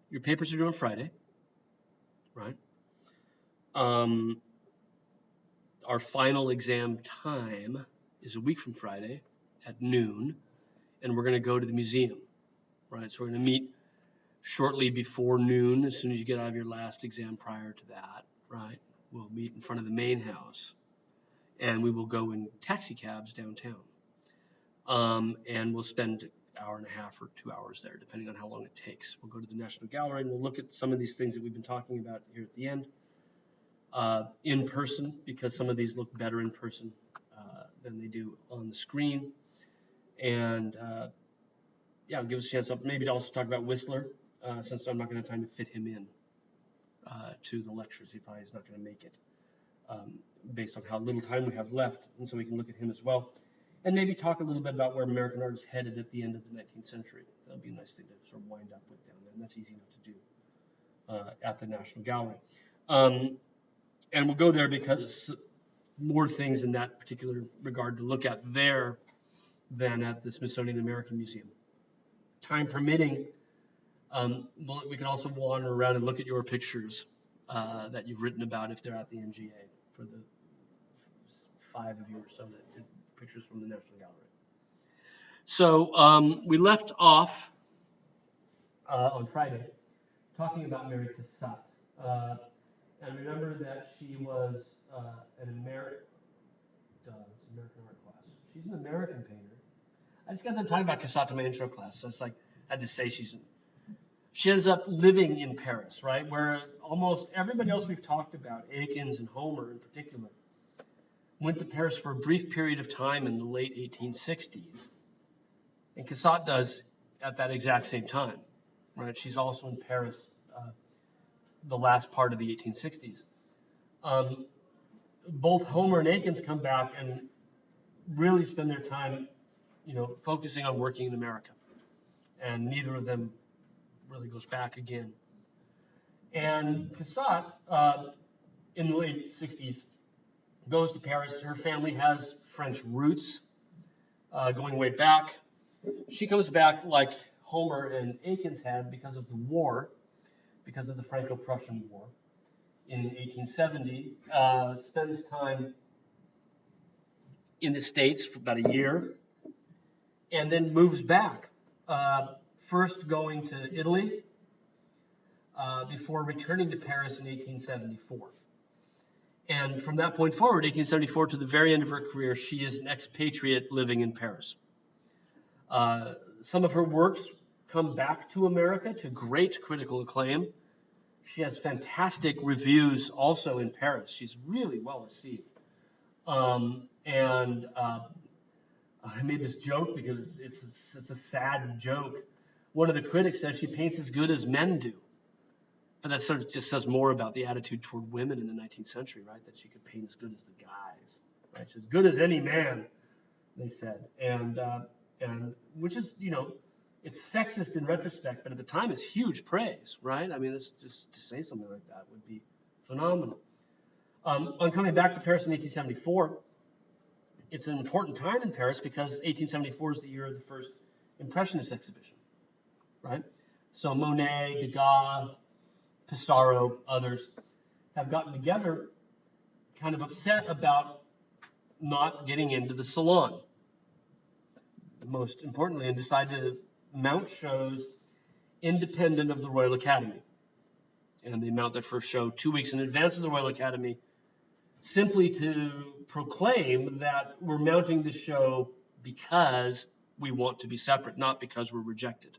Your papers are due on Friday, right? Our final exam time is a week from Friday at noon, and we're going to go to the museum, right? So we're going to meet shortly before noon, as soon as you get out of your last exam prior to that, right? We'll meet in front of the main house, and we will go in taxi cabs downtown. And we'll spend an hour and a half or 2 hours there, depending on how long it takes. We'll go to the National Gallery, and we'll look at some of these things that we've been talking about here at the end in person, because some of these look better in person than they do on the screen. And yeah, give us a chance maybe to also talk about Whistler, since I'm not going to have time to fit him in to the lectures if he's not going to make it, based on how little time we have left, and so we can look at him as well. And maybe talk a little bit about where American art is headed at the end of the 19th century. That'll be a nice thing to sort of wind up with down there, and that's easy enough to do at the National Gallery. And we'll go there because more things in that particular regard to look at there than at the Smithsonian American Museum. Time permitting, we can also wander around and look at your pictures that you've written about if they're at the NGA, for the 5 of you or so that did pictures from the National Gallery. So we left off on Friday talking about Mary Cassatt. And remember that she was an American art class. She's an American painter. I just got done talking about Cassatt in my intro class, so it's like I had to say she ends up living in Paris, right? Where almost everybody else we've talked about, Akins and Homer in particular, went to Paris for a brief period of time in the late 1860s. And Cassatt does at that exact same time, right? She's also in Paris the last part of the 1860s. Both Homer and Akins come back and really spend their time, focusing on working in America. And neither of them really goes back again. And Cassatt, in the late 60s, goes to Paris. Her family has French roots, going way back. She comes back like Homer and Akins had because of the war, because of the Franco-Prussian War in 1870, spends time in the States for about a year, and then moves back, first going to Italy, before returning to Paris in 1874. And from that point forward, 1874 to the very end of her career, she is an expatriate living in Paris. Some of her works come back to America to great critical acclaim. She has fantastic reviews also in Paris. She's really well received. And I made this joke because it's a sad joke. One of the critics says she paints as good as men do. But that sort of just says more about the attitude toward women in the 19th century, right? That she could paint as good as the guys, right? She's as good as any man, they said. And which is, it's sexist in retrospect, but at the time it's huge praise, right? I mean, it's just to say something like that would be phenomenal. On coming back to Paris in 1874, it's an important time in Paris because 1874 is the year of the first Impressionist exhibition, right? So Monet, Degas, Pissarro, others have gotten together kind of upset about not getting into the Salon, most importantly, and decide to mount shows independent of the Royal Academy. And they mount their first show 2 weeks in advance of the Royal Academy, simply to proclaim that we're mounting the show because we want to be separate, not because we're rejected.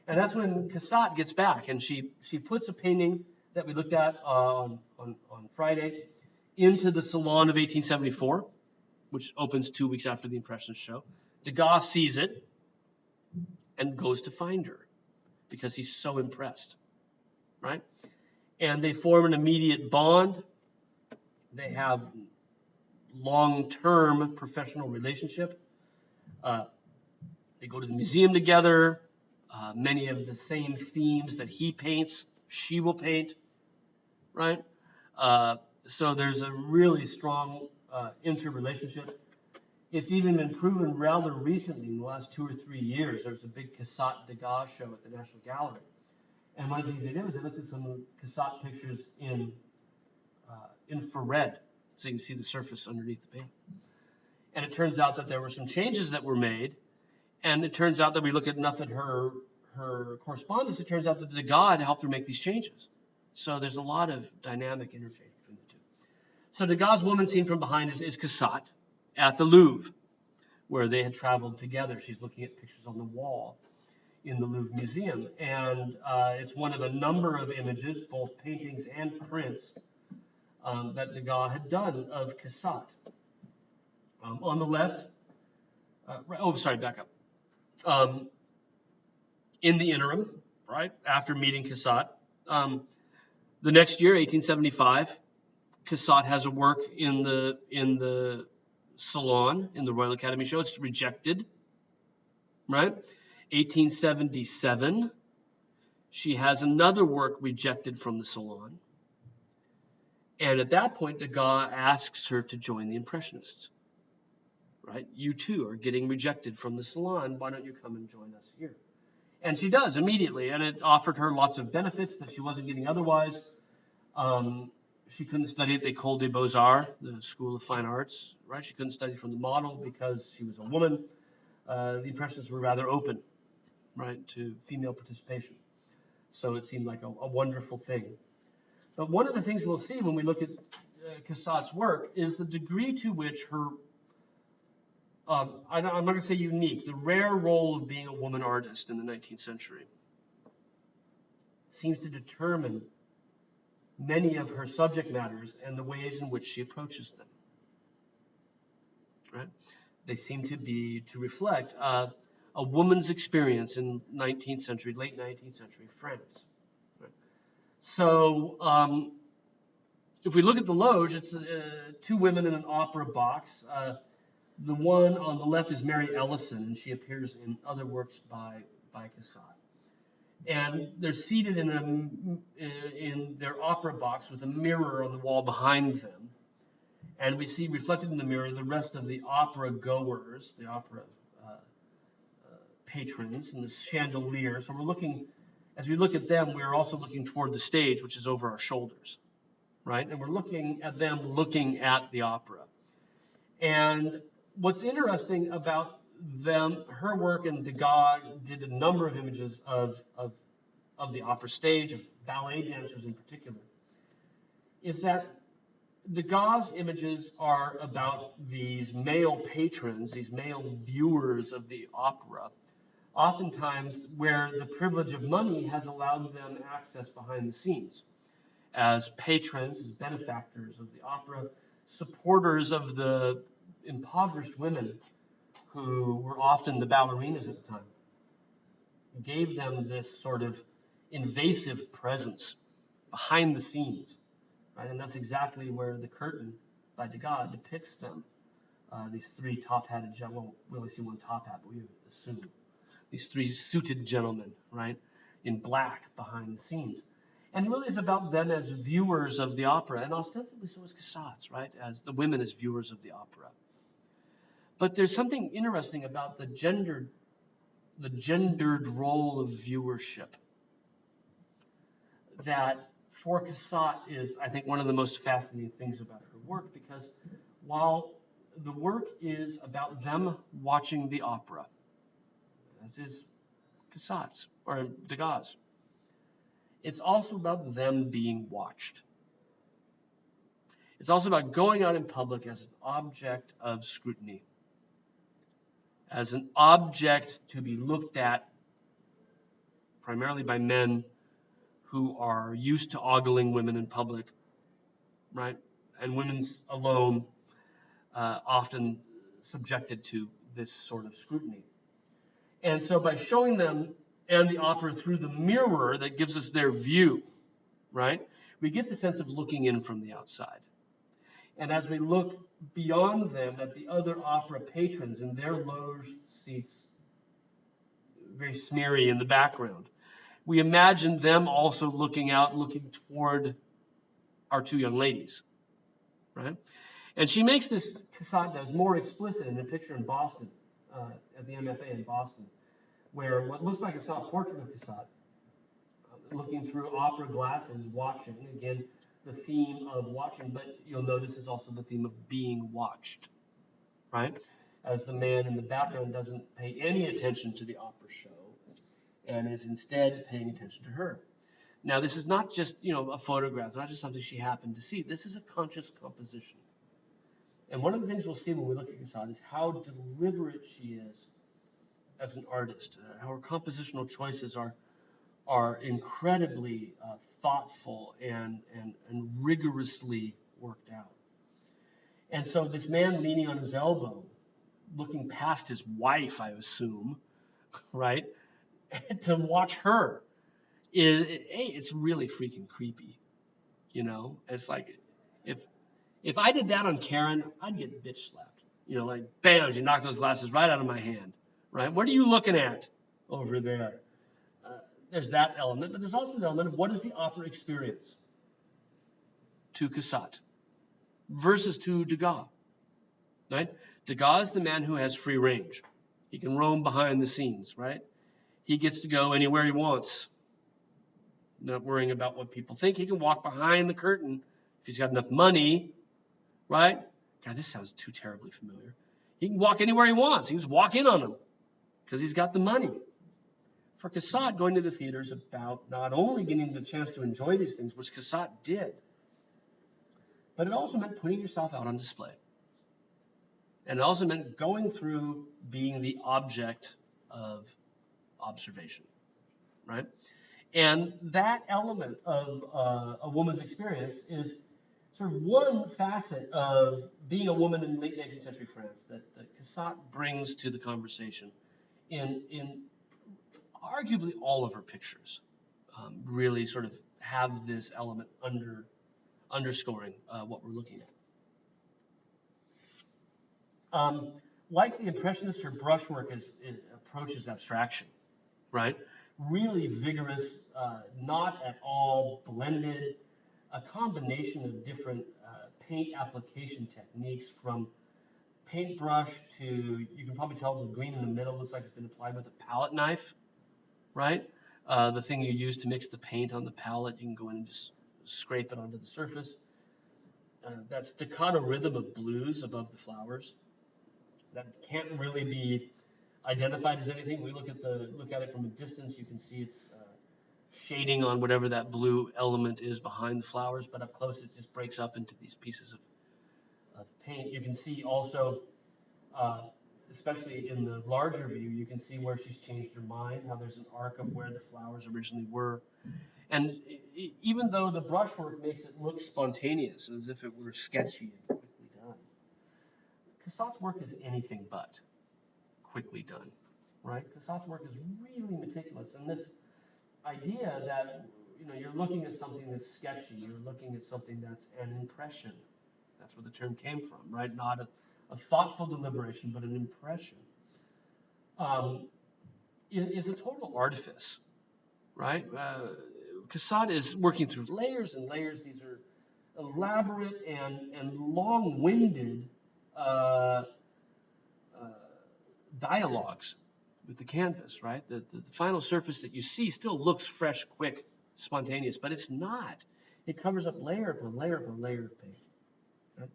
And that's when Cassatt gets back, and she puts a painting that we looked at on Friday into the Salon of 1874, which opens 2 weeks after the Impressionist show. Degas sees it and goes to find her because he's so impressed, right? And they form an immediate bond. They have long-term professional relationship. They go to the museum together. Many of the same themes that he paints, she will paint, right? So there's a really strong interrelationship. It's even been proven rather recently, in the last 2 or 3 years. There's a big Cassatt-Degas show at the National Gallery, And one of the things they did was they looked at some Cassatt pictures in infrared, so you can see the surface underneath the paint. And it turns out that there were some changes that were made, and it turns out that we look at enough at her correspondence, it turns out that Degas helped her make these changes. So there's a lot of dynamic interchange between the two. So Degas' woman seen from behind is Cassatt at the Louvre, where they had traveled together. She's looking at pictures on the wall in the Louvre Museum. And it's one of a number of images, both paintings and prints, that Degas had done of Cassatt. On the left, back up. In the interim, right, after meeting Cassatt, the next year, 1875, Cassatt has a work in the Salon, in the Royal Academy show. It's rejected, right? 1877, she has another work rejected from the Salon. And at that point, Degas asks her to join the Impressionists, right? You too are getting rejected from the Salon. Why don't you come and join us here? And she does immediately, and it offered her lots of benefits that she wasn't getting otherwise. She couldn't study at the École des Beaux-Arts, the School of Fine Arts, right? She couldn't study from the model because she was a woman. The Impressionists were rather open, right, to female participation. So it seemed like a wonderful thing. But one of the things we'll see when we look at Cassatt's work is the degree to which her, I'm not going to say unique, the rare role of being a woman artist in the 19th century seems to determine many of her subject matters and the ways in which she approaches them. Right? They seem to reflect a woman's experience in late 19th century France. Right? So if we look at the Loge, it's two women in an opera box. The one on the left is Mary Ellison, and she appears in other works by Cassatt. And they're seated in their opera box with a mirror on the wall behind them. And we see reflected in the mirror the rest of the opera goers, the opera patrons, and the chandelier. So as we look at them, we're also looking toward the stage, which is over our shoulders, right? And we're looking at them looking at the opera. And what's interesting about them, her work, and Degas did a number of images of the opera stage, of ballet dancers in particular, is that Degas' images are about these male patrons, these male viewers of the opera, oftentimes where the privilege of money has allowed them access behind the scenes as patrons, as benefactors of the opera, supporters of the impoverished women who were often the ballerinas at the time, gave them this sort of invasive presence behind the scenes, right? And that's exactly where the curtain by Degas depicts them. These three top-hatted gentlemen, we only see one top hat, but we assume these three suited gentlemen, right, in black behind the scenes. And really is about them as viewers of the opera, and ostensibly so is Cassatt's, right, as the women as viewers of the opera. But there's something interesting about the gendered role of viewership that for Cassatt is, I think, one of the most fascinating things about her work, because while the work is about them watching the opera, as is Cassatt's or Degas', it's also about them being watched. It's also about going out in public as an object of scrutiny, as an object to be looked at primarily by men who are used to ogling women in public, right? And women's alone often subjected to this sort of scrutiny. And so by showing them and the opera through the mirror that gives us their view, right, we get the sense of looking in from the outside. And as we look beyond them at the other opera patrons in their loge seats, very smeary in the background, we imagine them also looking out, looking toward our two young ladies, right? And she makes this, Cassatt does, more explicit in a picture in Boston, at the MFA in Boston, where what looks like a self-portrait of Cassatt looking through opera glasses, watching. Again, the theme of watching, but you'll notice it's also the theme of being watched, right? As the man in the background doesn't pay any attention to the opera show and is instead paying attention to her. Now, this is not just, a photograph, not just something she happened to see. This is a conscious composition. And one of the things we'll see when we look at Cassatt is how deliberate she is as an artist, how her compositional choices are incredibly thoughtful and rigorously worked out. And so this man leaning on his elbow, looking past his wife, I assume, right, to watch her, it's really freaking creepy. It's like if I did that on Karen, I'd get bitch slapped. Like bam, she knocked those glasses right out of my hand. Right? What are you looking at over there? There's that element, but there's also the element of what is the opera experience to Cassatt versus to Degas. Right? Degas is the man who has free range. He can roam behind the scenes, right? He gets to go anywhere he wants, not worrying about what people think. He can walk behind the curtain if he's got enough money, right? God, this sounds too terribly familiar. He can walk anywhere he wants. He can just walk in on them because he's got the money. For Cassatt, going to the theater is about not only getting the chance to enjoy these things, which Cassatt did, but it also meant putting yourself out on display. And it also meant going through being the object of observation, right? And that element of a woman's experience is sort of one facet of being a woman in late 19th century France that Cassatt brings to the conversation in arguably all of her pictures. Really sort of have this element underscoring what we're looking at. Like the Impressionists, her brushwork approaches abstraction, right? Really vigorous, not at all blended, a combination of different paint application techniques, from paintbrush to, you can probably tell the green in the middle looks like it's been applied with a palette knife, right? The thing you use to mix the paint on the palette, you can go in and just scrape it onto the surface. That staccato rhythm of blues above the flowers, that can't really be identified as anything. We look at it from a distance, you can see it's shading on whatever that blue element is behind the flowers, but up close it just breaks up into these pieces of paint. You can see also, especially in the larger view, you can see where she's changed her mind, how there's an arc of where the flowers originally were. And even though the brushwork makes it look spontaneous, as if it were sketchy and quickly done, Cassatt's work is anything but quickly done, right? Cassatt's work is really meticulous, and this idea that you're looking at something that's sketchy, you're looking at something that's an impression. That's where the term came from, right? Not a thoughtful deliberation, but an impression. Is a total artifice, right? Cassatt is working through layers and layers. These are elaborate and long-winded dialogues with the canvas, right? The final surface that you see still looks fresh, quick, spontaneous, but it's not. It covers up layer upon layer upon layer of paint. Right?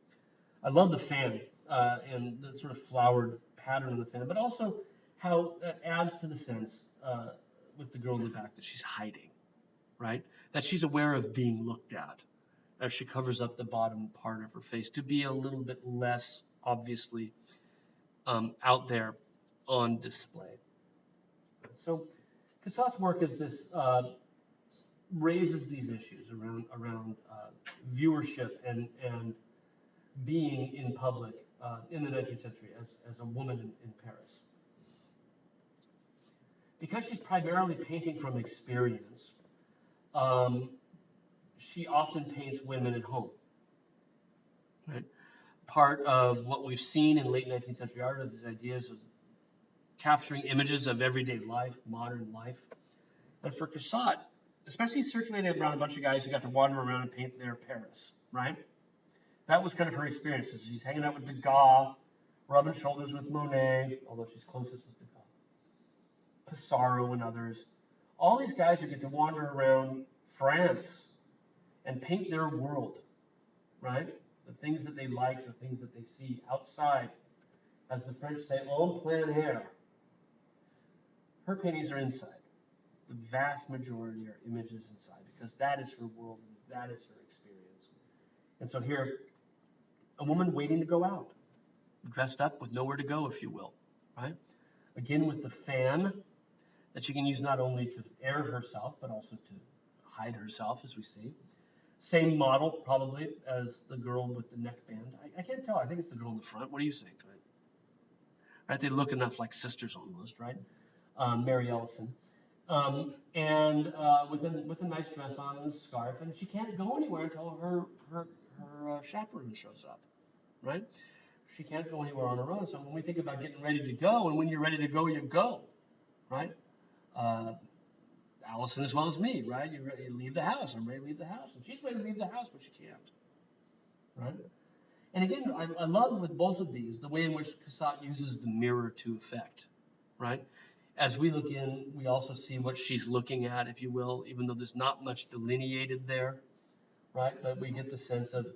I love the fan and the sort of flowered pattern of the fan, but also how it adds to the sense with the girl in the back that she's hiding, right? That she's aware of being looked at as she covers up the bottom part of her face to be a little bit less obviously out there on display. So Cassatt's work is this raises these issues around viewership and being in public in the 19th century as a woman in Paris. Because she's primarily painting from experience, she often paints women at home. Right? Part of what we've seen in late 19th century art is these ideas of capturing images of everyday life, modern life. And for Cassatt, especially circulating around a bunch of guys who got to wander around and paint their Paris, right? That was kind of her experience. She's hanging out with Degas, rubbing shoulders with Monet, although she's closest with Degas, Pissarro and others, all these guys who get to wander around France and paint their world, right? The things that they like, the things that they see outside, as the French say, en plein air. Her paintings are inside. The vast majority are images inside because that is her world, and that is her experience. And so here, a woman waiting to go out, dressed up with nowhere to go, if you will, right? Again, with the fan that she can use not only to air herself, but also to hide herself, as we see. Same model, probably, as the girl with the neckband. I can't tell. I think it's the girl in the front. What do you think? Right? They look enough like sisters almost, right? Mary Ellison. With a nice dress on and a scarf, and she can't go anywhere until her chaperone shows up, right? She can't go anywhere on her own. So when we think about getting ready to go, and when you're ready to go, you go, right? Allison as well as me, right? You leave the house. I'm ready to leave the house, and she's ready to leave the house, but she can't, right? And again, I love with both of these the way in which Cassatt uses the mirror to effect, right? As we look in, we also see what she's looking at, if you will, even though there's not much delineated there, right? But we get the sense of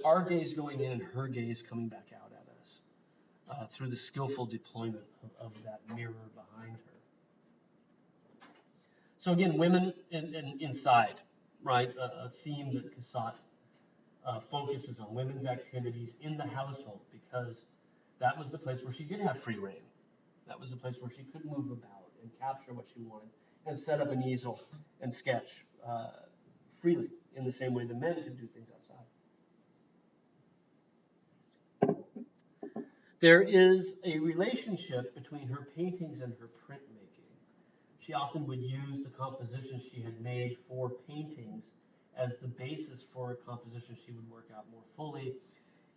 our gaze going in and her gaze coming back out at us through the skillful deployment of that mirror behind her. So again, women inside, right? A theme that Cassatt focuses on women's activities in the household because that was the place where she did have free reign. That was the place where she could move about and capture what she wanted and set up an easel and sketch freely in the same way the men could do things outside. There is a relationship between her paintings and her printmaking. She often would use the compositions she had made for paintings as the basis for a composition she would work out more fully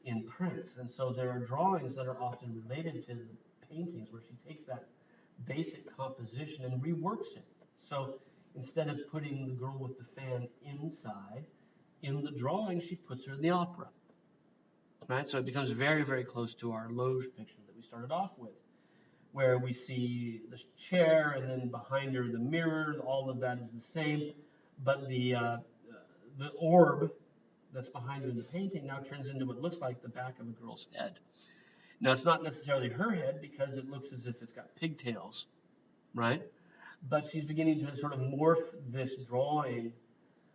in prints. And so there are drawings that are often related to the paintings where she takes that basic composition and reworks it. So instead of putting the girl with the fan inside, in the drawing, she puts her in the opera. Right? So it becomes very, very close to our Loge picture that we started off with, where we see the chair and then behind her the mirror. All of that is the same, but the orb that's behind her in the painting now turns into what looks like the back of a girl's head. Now, it's not necessarily her head because it looks as if it's got pigtails, right? But she's beginning to sort of morph this drawing.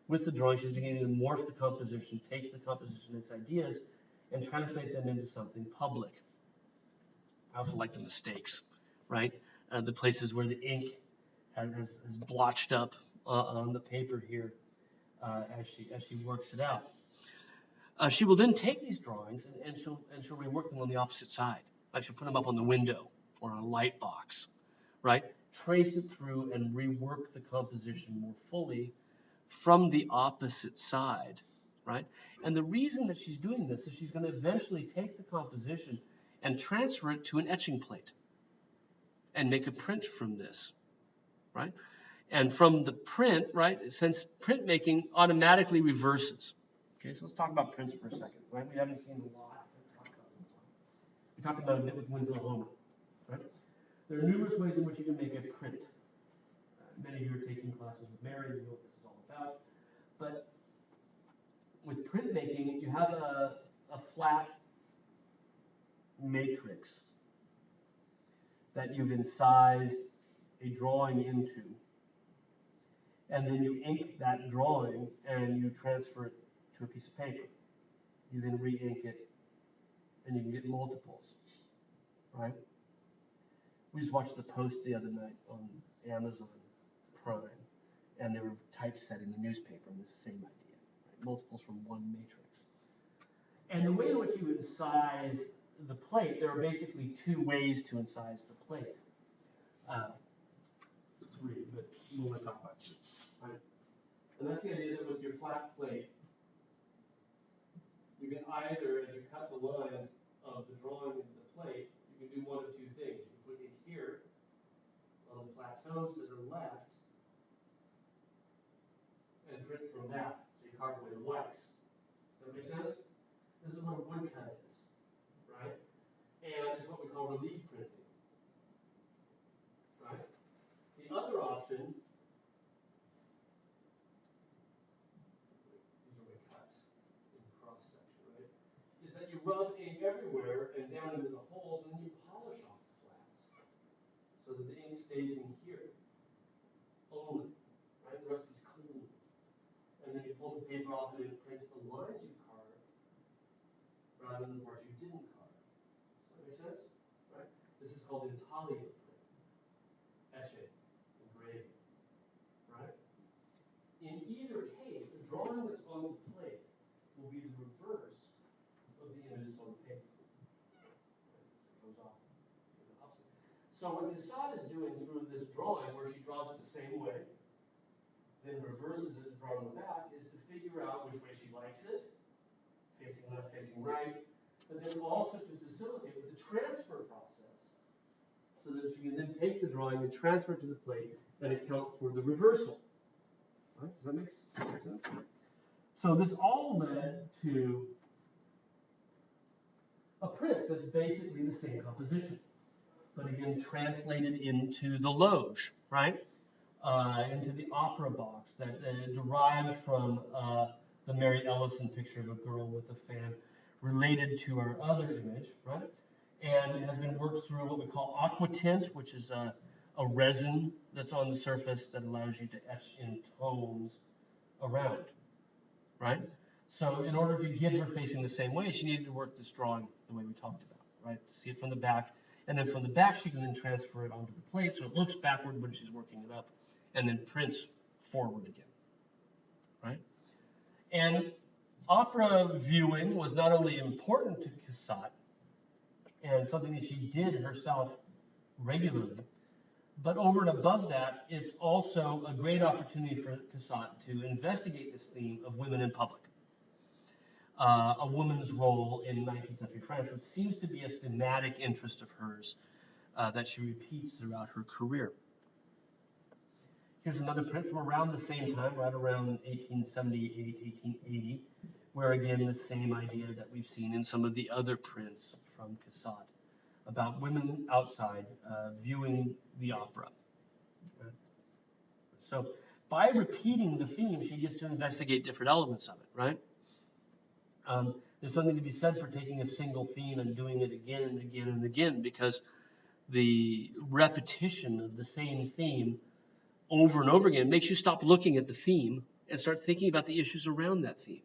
With the drawing, she's beginning to morph the composition, take the composition, its ideas, and translate them into something public. I also like the mistakes, right? The places where the ink has blotched up on the paper here as she works it out. She will then take these drawings and she'll rework them on the opposite side. Like she'll put them up on the window or on a light box, right? Trace it through and rework the composition more fully from the opposite side, right? And the reason that she's doing this is she's going to eventually take the composition and transfer it to an etching plate and make a print from this, right? And from the print, right, since printmaking automatically reverses. Okay, so let's talk about prints for a second, right? We haven't seen a lot. We talked about it a bit with Winslow Homer, right? There are numerous ways in which you can make a print. Many of you are taking classes with Mary, you know what this is all about. But with printmaking, you have a flat matrix that you've incised a drawing into. And then you ink that drawing and you transfer it to a piece of paper. You then re-ink it and you can get multiples, right? We just watched The Post the other night on Amazon Prime, and they were typesetting the newspaper, and it's the same idea, right? Multiples from one matrix. And the way in which you incise the plate, there are basically two ways to incise the plate. Three, but we'll talk about two. Right? And that's the idea that with your flat plate, you can either, as you cut the lines of the drawing into the plate, you can do one of two things. You can put it here on the plateaus that are left and print from that. So you carve away the whites. Does that make sense? This is what a woodcut is, right? And it's what we call relief printing, right? The other option you rub ink everywhere and down into the holes, and then you polish off the flats so that the ink stays in here only, right? The rest is clean. And then you pull the paper off and it prints the lines you carved rather than the parts you didn't carve. Does that make sense? Right? This is called intaglio print, etching, engraving, right? In either case, the drawing that's on the plate will be the reverse of the images on the paper. It goes off in the opposite. So what Cassatt is doing through this drawing, where she draws it the same way, then reverses it and draws on the back, is to figure out which way she likes it, facing left, facing right, but then also to facilitate with the transfer process, so that you can then take the drawing and transfer it to the plate and account for the reversal. Right? Does that make sense? So this all led to a print that's basically the same composition, but again translated into the loge, right? Into the opera box that derived from the Mary Ellison picture of a girl with a fan, related to our other image, right? And it has been worked through what we call aquatint, which is a resin that's on the surface that allows you to etch in tones around, right? So in order to get her facing the same way, she needed to work this drawing the way we talked about, right? See it from the back, and then from the back she can then transfer it onto the plate so it looks backward when she's working it up, and then prints forward again, right? And opera viewing was not only important to Cassatt, and something that she did herself regularly, but over and above that, it's also a great opportunity for Cassatt to investigate this theme of women in public, a woman's role in 19th century France, which seems to be a thematic interest of hers that she repeats throughout her career. Here's another print from around the same time, right around 1878, 1880, where again the same idea that we've seen in some of the other prints from Cassatt about women outside viewing the opera. So by repeating the theme, she gets to investigate different elements of it, right? There's something to be said for taking a single theme and doing it again and again and again, because the repetition of the same theme over and over again makes you stop looking at the theme and start thinking about the issues around that theme,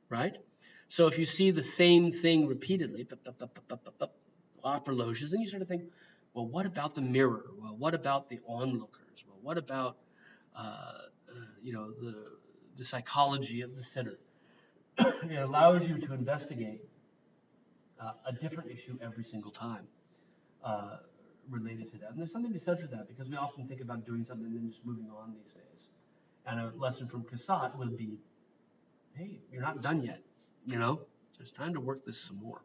right? So if you see the same thing repeatedly, opera loges, then you sort of think, well, what about the mirror? Well, what about the onlookers? Well, what about the psychology of the sitter? It allows you to investigate a different issue every single time related to that. And there's something to be said for that, because we often think about doing something and then just moving on these days. And a lesson from Cassatt would be, hey, you're not done yet, you know? There's time to work this some more.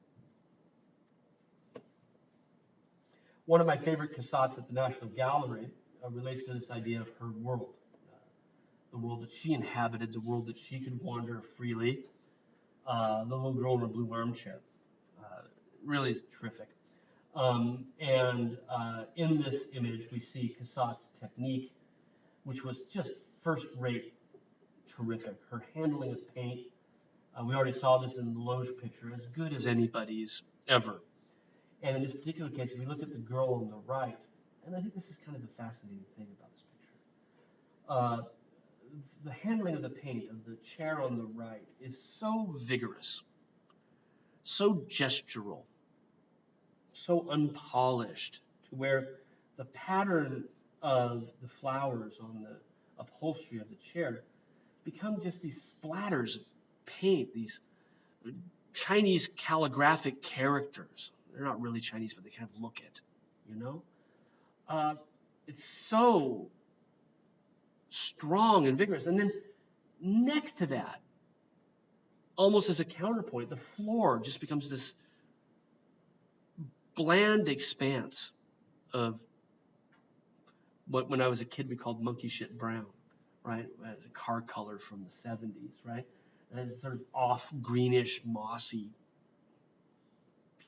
One of my favorite Cassatts at the National Gallery relates to this idea of her world, the world that she inhabited, the world that she could wander freely, the little girl in the blue armchair. Really is terrific. In this image, we see Cassatt's technique, which was just first-rate terrific. Her handling of paint, we already saw this in the Loge picture, as good as anybody's ever. And in this particular case, if we look at the girl on the right, and I think this is kind of the fascinating thing about this picture, the handling of the paint of the chair on the right is so vigorous, so gestural, so unpolished, to where the pattern of the flowers on the upholstery of the chair become just these splatters of paint, these Chinese calligraphic characters. They're not really Chinese, but they kind of look it, you know? It's so strong and vigorous. And then next to that, almost as a counterpoint, the floor just becomes this bland expanse of what when I was a kid we called monkey shit brown, right? As a car color from the 70s, right? And it's sort of off greenish, mossy,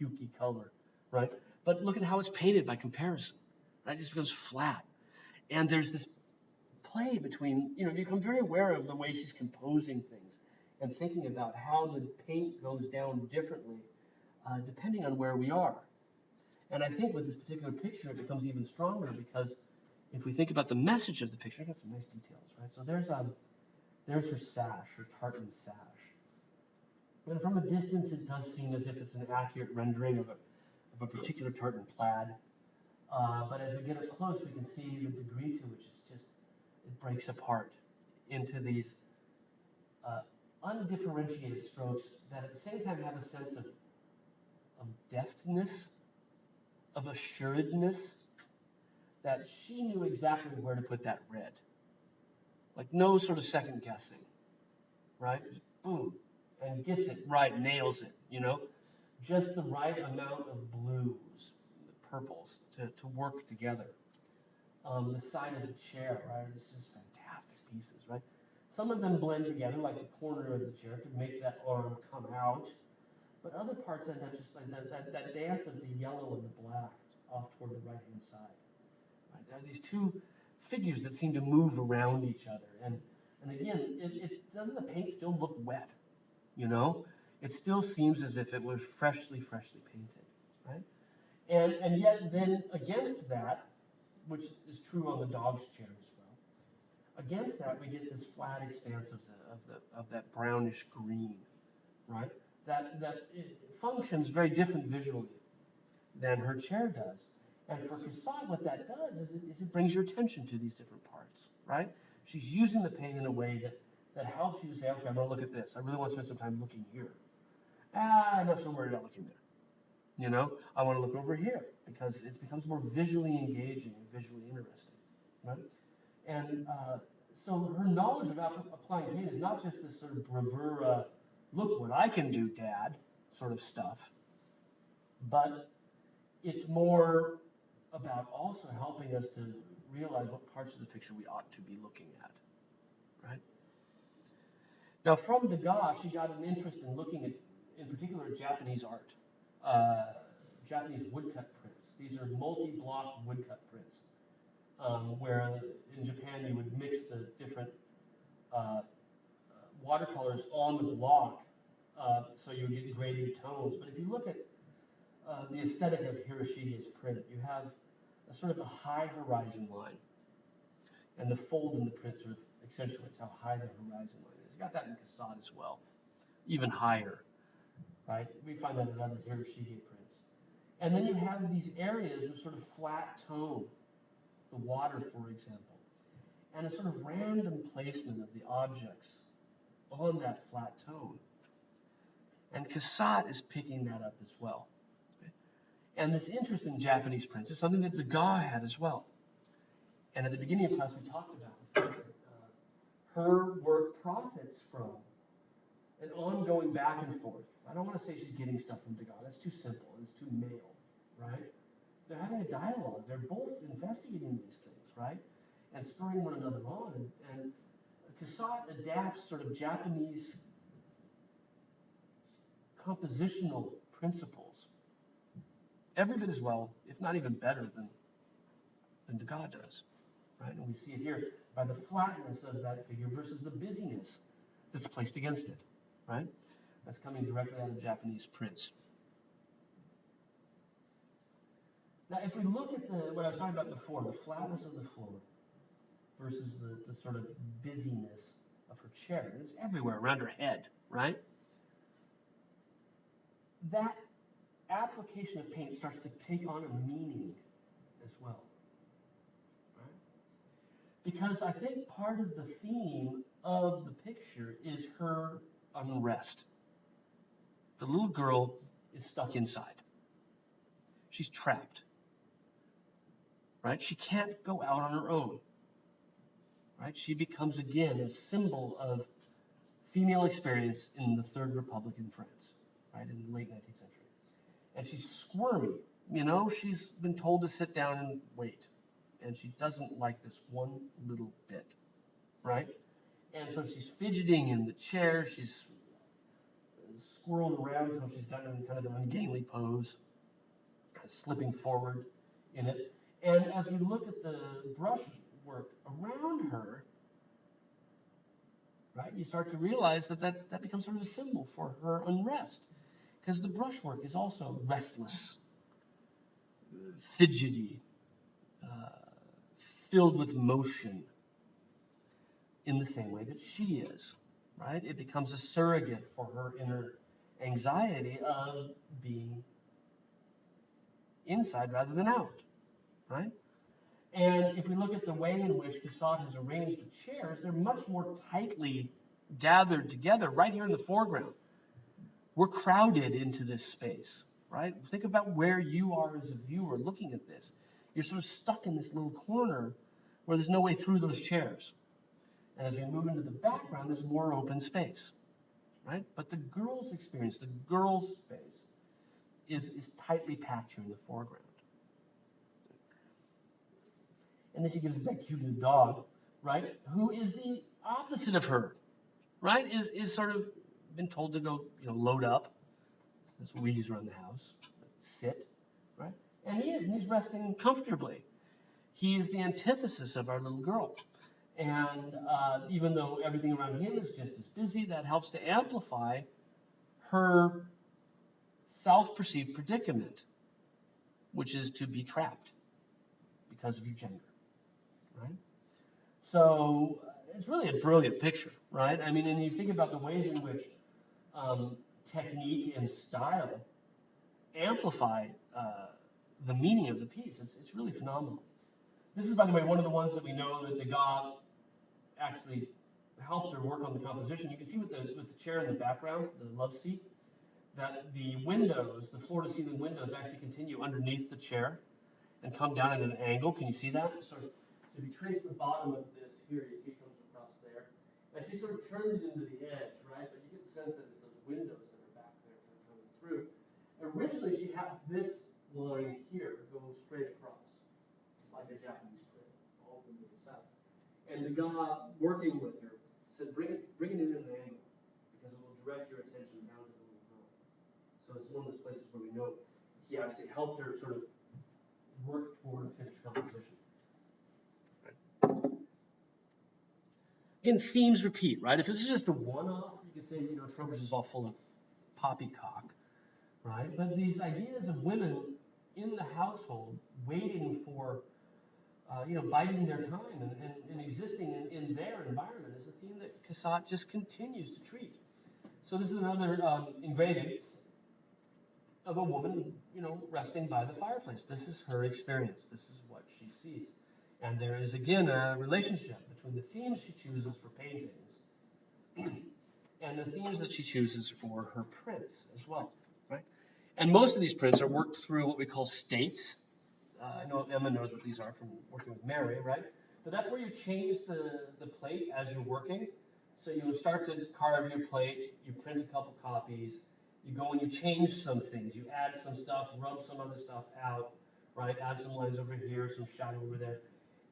pukey color, right? But look at how it's painted by comparison. That just becomes flat. And there's this play between, you become very aware of the way she's composing things and thinking about how the paint goes down differently depending on where we are. And I think with this particular picture, it becomes even stronger because if we think about the message of the picture, I got some nice details, right? So there's her sash, her tartan sash. And from a distance, it does seem as if it's an accurate rendering of a particular tartan plaid. But as we get up close, we can see the degree to which it breaks apart into these undifferentiated strokes that at the same time have a sense of deftness, of assuredness, that she knew exactly where to put that red. Like no sort of second guessing, right? Boom, and gets it right, nails it, just the right amount of blues, the purples to work together. The side of the chair, right? It's just fantastic pieces, right? Some of them blend together, like the corner of the chair, to make that arm come out. But other parts end up just like that dance of the yellow and the black off toward the right-hand side. Right? There are these two figures that seem to move around each other. And again, it doesn't the paint still look wet? It still seems as if it was freshly painted, right? And yet then against that, which is true on the dog's chair as well, against that we get this flat expanse of that brownish green, right? That it functions very different visually than her chair does. And for Cassatt, what that does is it brings your attention to these different parts, right? She's using the paint in a way that helps you to say, okay, I'm going to look at this. I really want to spend some time looking here. I'm not so worried about looking there. I want to look over here because it becomes more visually engaging and visually interesting, right? And so her knowledge about applying paint is not just this sort of bravura, look what I can do, Dad, sort of stuff, but it's more about also helping us to realize what parts of the picture we ought to be looking at, right? Now, from Degas, she got an interest in looking at, in particular, Japanese art, Japanese woodcut prints. These are multi-block woodcut prints, where in Japan you would mix the different watercolors on the block, so you would get gradient tones. But if you look at the aesthetic of Hiroshige's print, you have a sort of a high horizon line, and the fold in the print sort of accentuates how high the horizon line is. You got that in Cassatt as well, even higher, right? We find that in other Hiroshige prints. And then you have these areas of sort of flat tone, the water, for example, and a sort of random placement of the objects on that flat tone. And Cassatt is picking that up as well. And this interest in Japanese prints is something that Degas had as well. And at the beginning of class, we talked about her work profits from an ongoing back and forth. I don't want to say she's getting stuff from Degas. That's too simple. It's too male, right? They're having a dialogue. They're both investigating these things, right? And spurring one another on. And Cassatt adapts sort of Japanese compositional principles every bit as well, if not even better than Degas does, right? And we see it here by the flatness of that figure versus the busyness that's placed against it, right? That's coming directly out of Japanese prints. Now, if we look at what I was talking about before, the flatness of the floor versus the sort of busyness of her chair, and it's everywhere around her head, right? That application of paint starts to take on a meaning as well, right? Because I think part of the theme of the picture is her unrest. The little girl is stuck inside. She's trapped, right? She can't go out on her own, right? She becomes again a symbol of female experience in the Third Republic in France, right, in the late 19th century. And she's squirmy, she's been told to sit down and wait. And she doesn't like this one little bit, right? And so she's fidgeting in the chair, she's squirreled around until she's gotten in kind of an ungainly pose, kind of slipping forward in it. And as we look at the brush work around her, right? You start to realize that becomes sort of a symbol for her unrest, because the brushwork is also restless, fidgety, uh, filled with motion in the same way that she is, right? It becomes a surrogate for her inner anxiety of being inside rather than out, right? And if we look at the way in which Cassatt has arranged the chairs, they're much more tightly gathered together right here in the foreground. We're crowded into this space, right? Think about where you are as a viewer looking at this. You're sort of stuck in this little corner where there's no way through those chairs. And as we move into the background, there's more open space, right? But the girl's experience, the girl's space, is tightly packed here in the foreground. And then she gives us that cute little dog, right? Who is the opposite of her, right? Is sort of been told to go, load up. That's what we use around the house. Sit, right? And he's resting comfortably. He is the antithesis of our little girl. And even though everything around him is just as busy, that helps to amplify her self-perceived predicament, which is to be trapped because of your gender, right? So it's really a brilliant picture, right? I mean, and you think about the ways in which technique and style amplify the meaning of the piece. It's really phenomenal. This is, by the way, one of the ones that we know that Degas actually helped her work on the composition. You can see with the chair in the background, the love seat, that the windows, the floor-to-ceiling windows, actually continue underneath the chair and come down at an angle. Can you see that? So if you trace the bottom of this here, you see it comes across there. And she sort of turned it into the edge, right? But you get the sense that it's those windows that are back there kind of coming through. Originally, she had this line here go straight across, like a Japanese print, all the way to the side. And Degas, working with her, said, bring it in at an angle, because it will direct your attention down to the little girl. So it's one of those places where we know he actually helped her sort of work toward a finished composition. Again, themes repeat, right? If this is just a one-off, you could say, Trowbridge is all full of poppycock, right? But these ideas of women in the household waiting for, biding their time and existing in their environment is a theme that Cassatt just continues to treat. So this is another engraving of a woman, resting by the fireplace. This is her experience. This is what she sees. And there is, again, a relationship between the themes she chooses for paintings and the themes that she chooses for her prints as well, right? And most of these prints are worked through what we call states. I know Emma knows what these are from working with Mary, right? But that's where you change the plate as you're working. So you start to carve your plate, you print a couple copies, you go and you change some things, you add some stuff, rub some other stuff out, right? Add some lines over here, some shadow over there,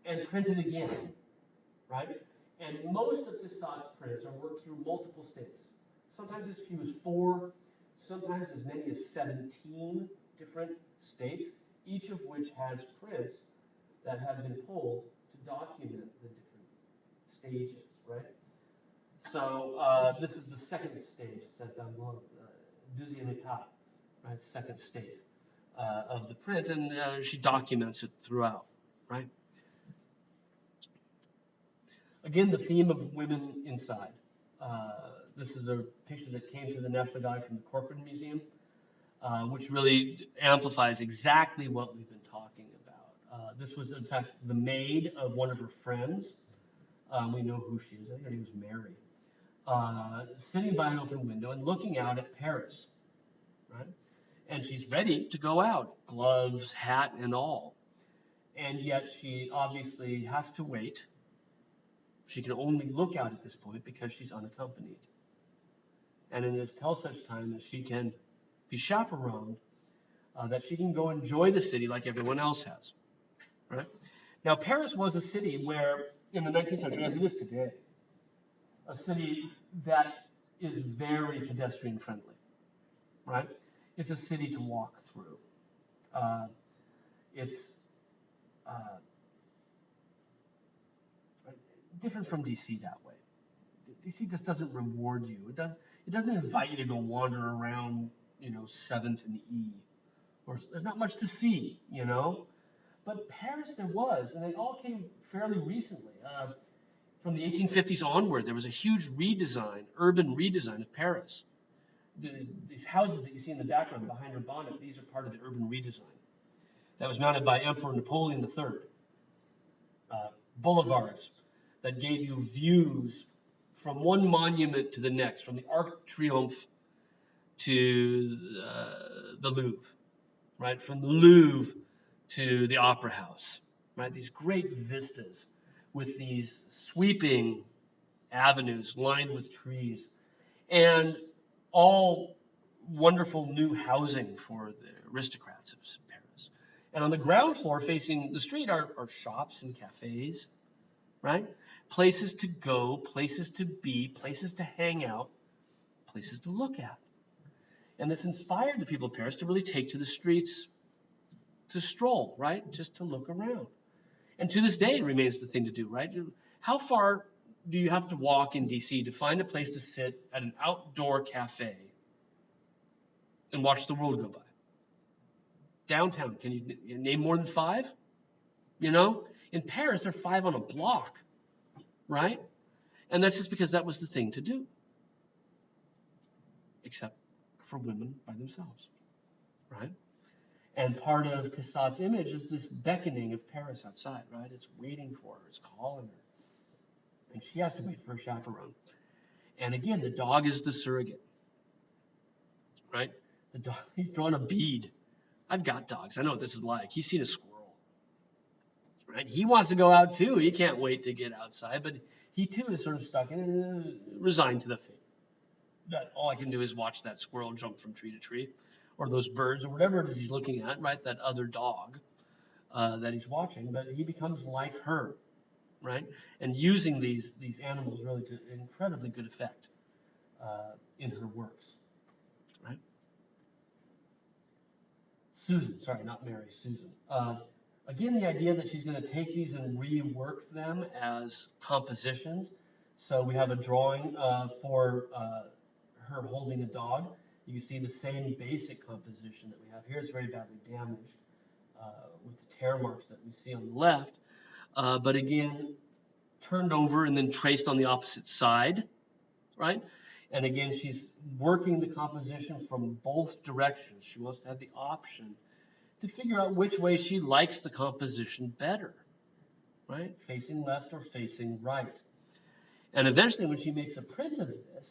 and print it again, right? And most of Cassatt's prints are worked through multiple states. Sometimes as few as 4, sometimes as many as 17 different states, each of which has prints that have been pulled to document the different stages, right? So this is the second stage, it says down below, deuxième étape, right? Second state of the print, and she documents it throughout, right? Again, the theme of women inside. This is a picture that came to the National Gallery from the Corcoran Museum, which really amplifies exactly what we've been talking about. This was, in fact, the maid of one of her friends. We know who she is. I think her name was Mary. Sitting by an open window and looking out at Paris, right? And she's ready to go out, gloves, hat, and all. And yet she obviously has to wait. She can only look out at this point because she's unaccompanied. And it is till such time that she can be chaperoned, that she can go enjoy the city like everyone else has, right? Now, Paris was a city where, in the 19th century, as it is today, a city that is very pedestrian friendly, right? It's a city to walk through. It's different from DC that way. DC just doesn't reward you. It doesn't invite you to go wander around, 7th and E. Or there's not much to see, But Paris there was, and it all came fairly recently. From the 1850s onward, there was a huge redesign, urban redesign of Paris. These houses that you see in the background behind her bonnet, these are part of the urban redesign that was mounted by Emperor Napoleon III. Boulevards that gave you views from one monument to the next, from the Arc de Triomphe to the Louvre, right? From the Louvre to the Opera House, right? These great vistas with these sweeping avenues lined with trees, and all wonderful new housing for the aristocrats of Paris. And on the ground floor facing the street are shops and cafes, right? Places to go, places to be, places to hang out, places to look at. And this inspired the people of Paris to really take to the streets to stroll, right? Just to look around. And to this day, it remains the thing to do, right? How far do you have to walk in DC to find a place to sit at an outdoor cafe and watch the world go by? Downtown, can you name more than 5? In Paris, there are 5 on a block, right? And that's just because that was the thing to do. Except for women by themselves, right? And part of Cassatt's image is this beckoning of Paris outside, right? It's waiting for her, it's calling her. And she has to wait for a chaperone. And again, the dog is the surrogate, right? The dog, he's drawn a bead. I've got dogs. I know what this is like. He's seen a squirrel, right? He wants to go out too. He can't wait to get outside, but he too is sort of stuck in, resigned to the fate that all I can do is watch that squirrel jump from tree to tree, or those birds, or whatever it is he's looking at, right? That other dog that he's watching, but he becomes like her, right? And using these animals really to incredibly good effect in her works, right? Susan, sorry, not Mary, Susan. Again, the idea that she's going to take these and rework them as compositions. So we have a drawing for her holding a dog. You can see the same basic composition that we have here. It's very badly damaged with the tear marks that we see on the left. But again, turned over and then traced on the opposite side, right? And again, she's working the composition from both directions. She wants to have the option to figure out which way she likes the composition better, right? Facing left or facing right. And eventually, when she makes a print of this,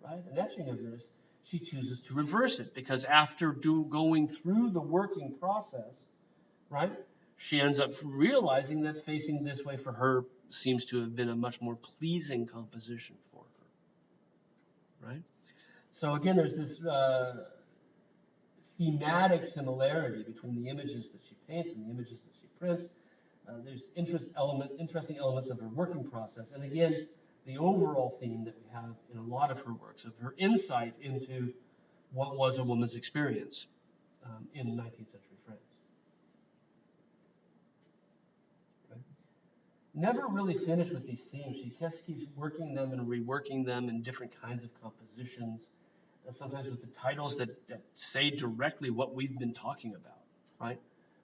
right, an etching of this, she chooses to reverse it, because after going through the working process, right, she ends up realizing that facing this way for her seems to have been a much more pleasing composition for her, right? So again, there's this thematic similarity between the images that she paints and the images that she prints. There's interesting elements of her working process, and again, the overall theme that we have in a lot of her works, of her insight into what was a woman's experience in 19th century France. Okay. Never really finished with these themes. She just keeps working them and reworking them in different kinds of compositions, sometimes with the titles that say directly what we've been talking about, right?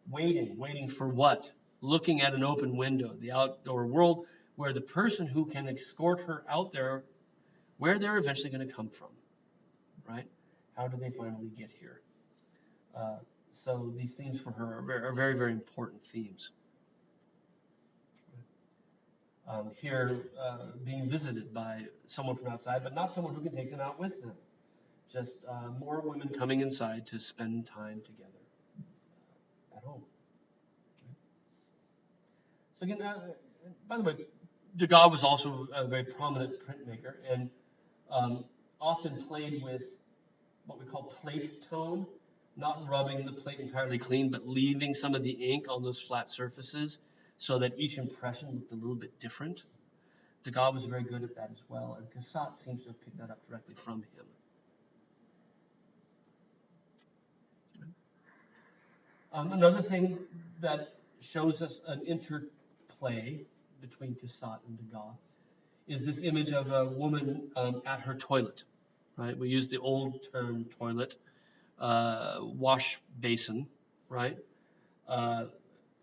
Waiting for what? Looking at an open window, the outdoor world, where the person who can escort her out there, where they're eventually going to come from, right? How do they finally get here? So these themes for her are very, very important themes. Here, being visited by someone from outside, but not someone who can take them out with them. Just more women coming inside to spend time together at home. So again, by the way, Degas was also a very prominent printmaker, and often played with what we call plate tone, not rubbing the plate entirely clean, but leaving some of the ink on those flat surfaces so that each impression looked a little bit different. Degas was very good at that as well, and Cassatt seems to have picked that up directly from him. Another thing that shows us an interplay between Cassatt and Degas is this image of a woman at her toilet, right? We use the old term toilet, wash basin, right?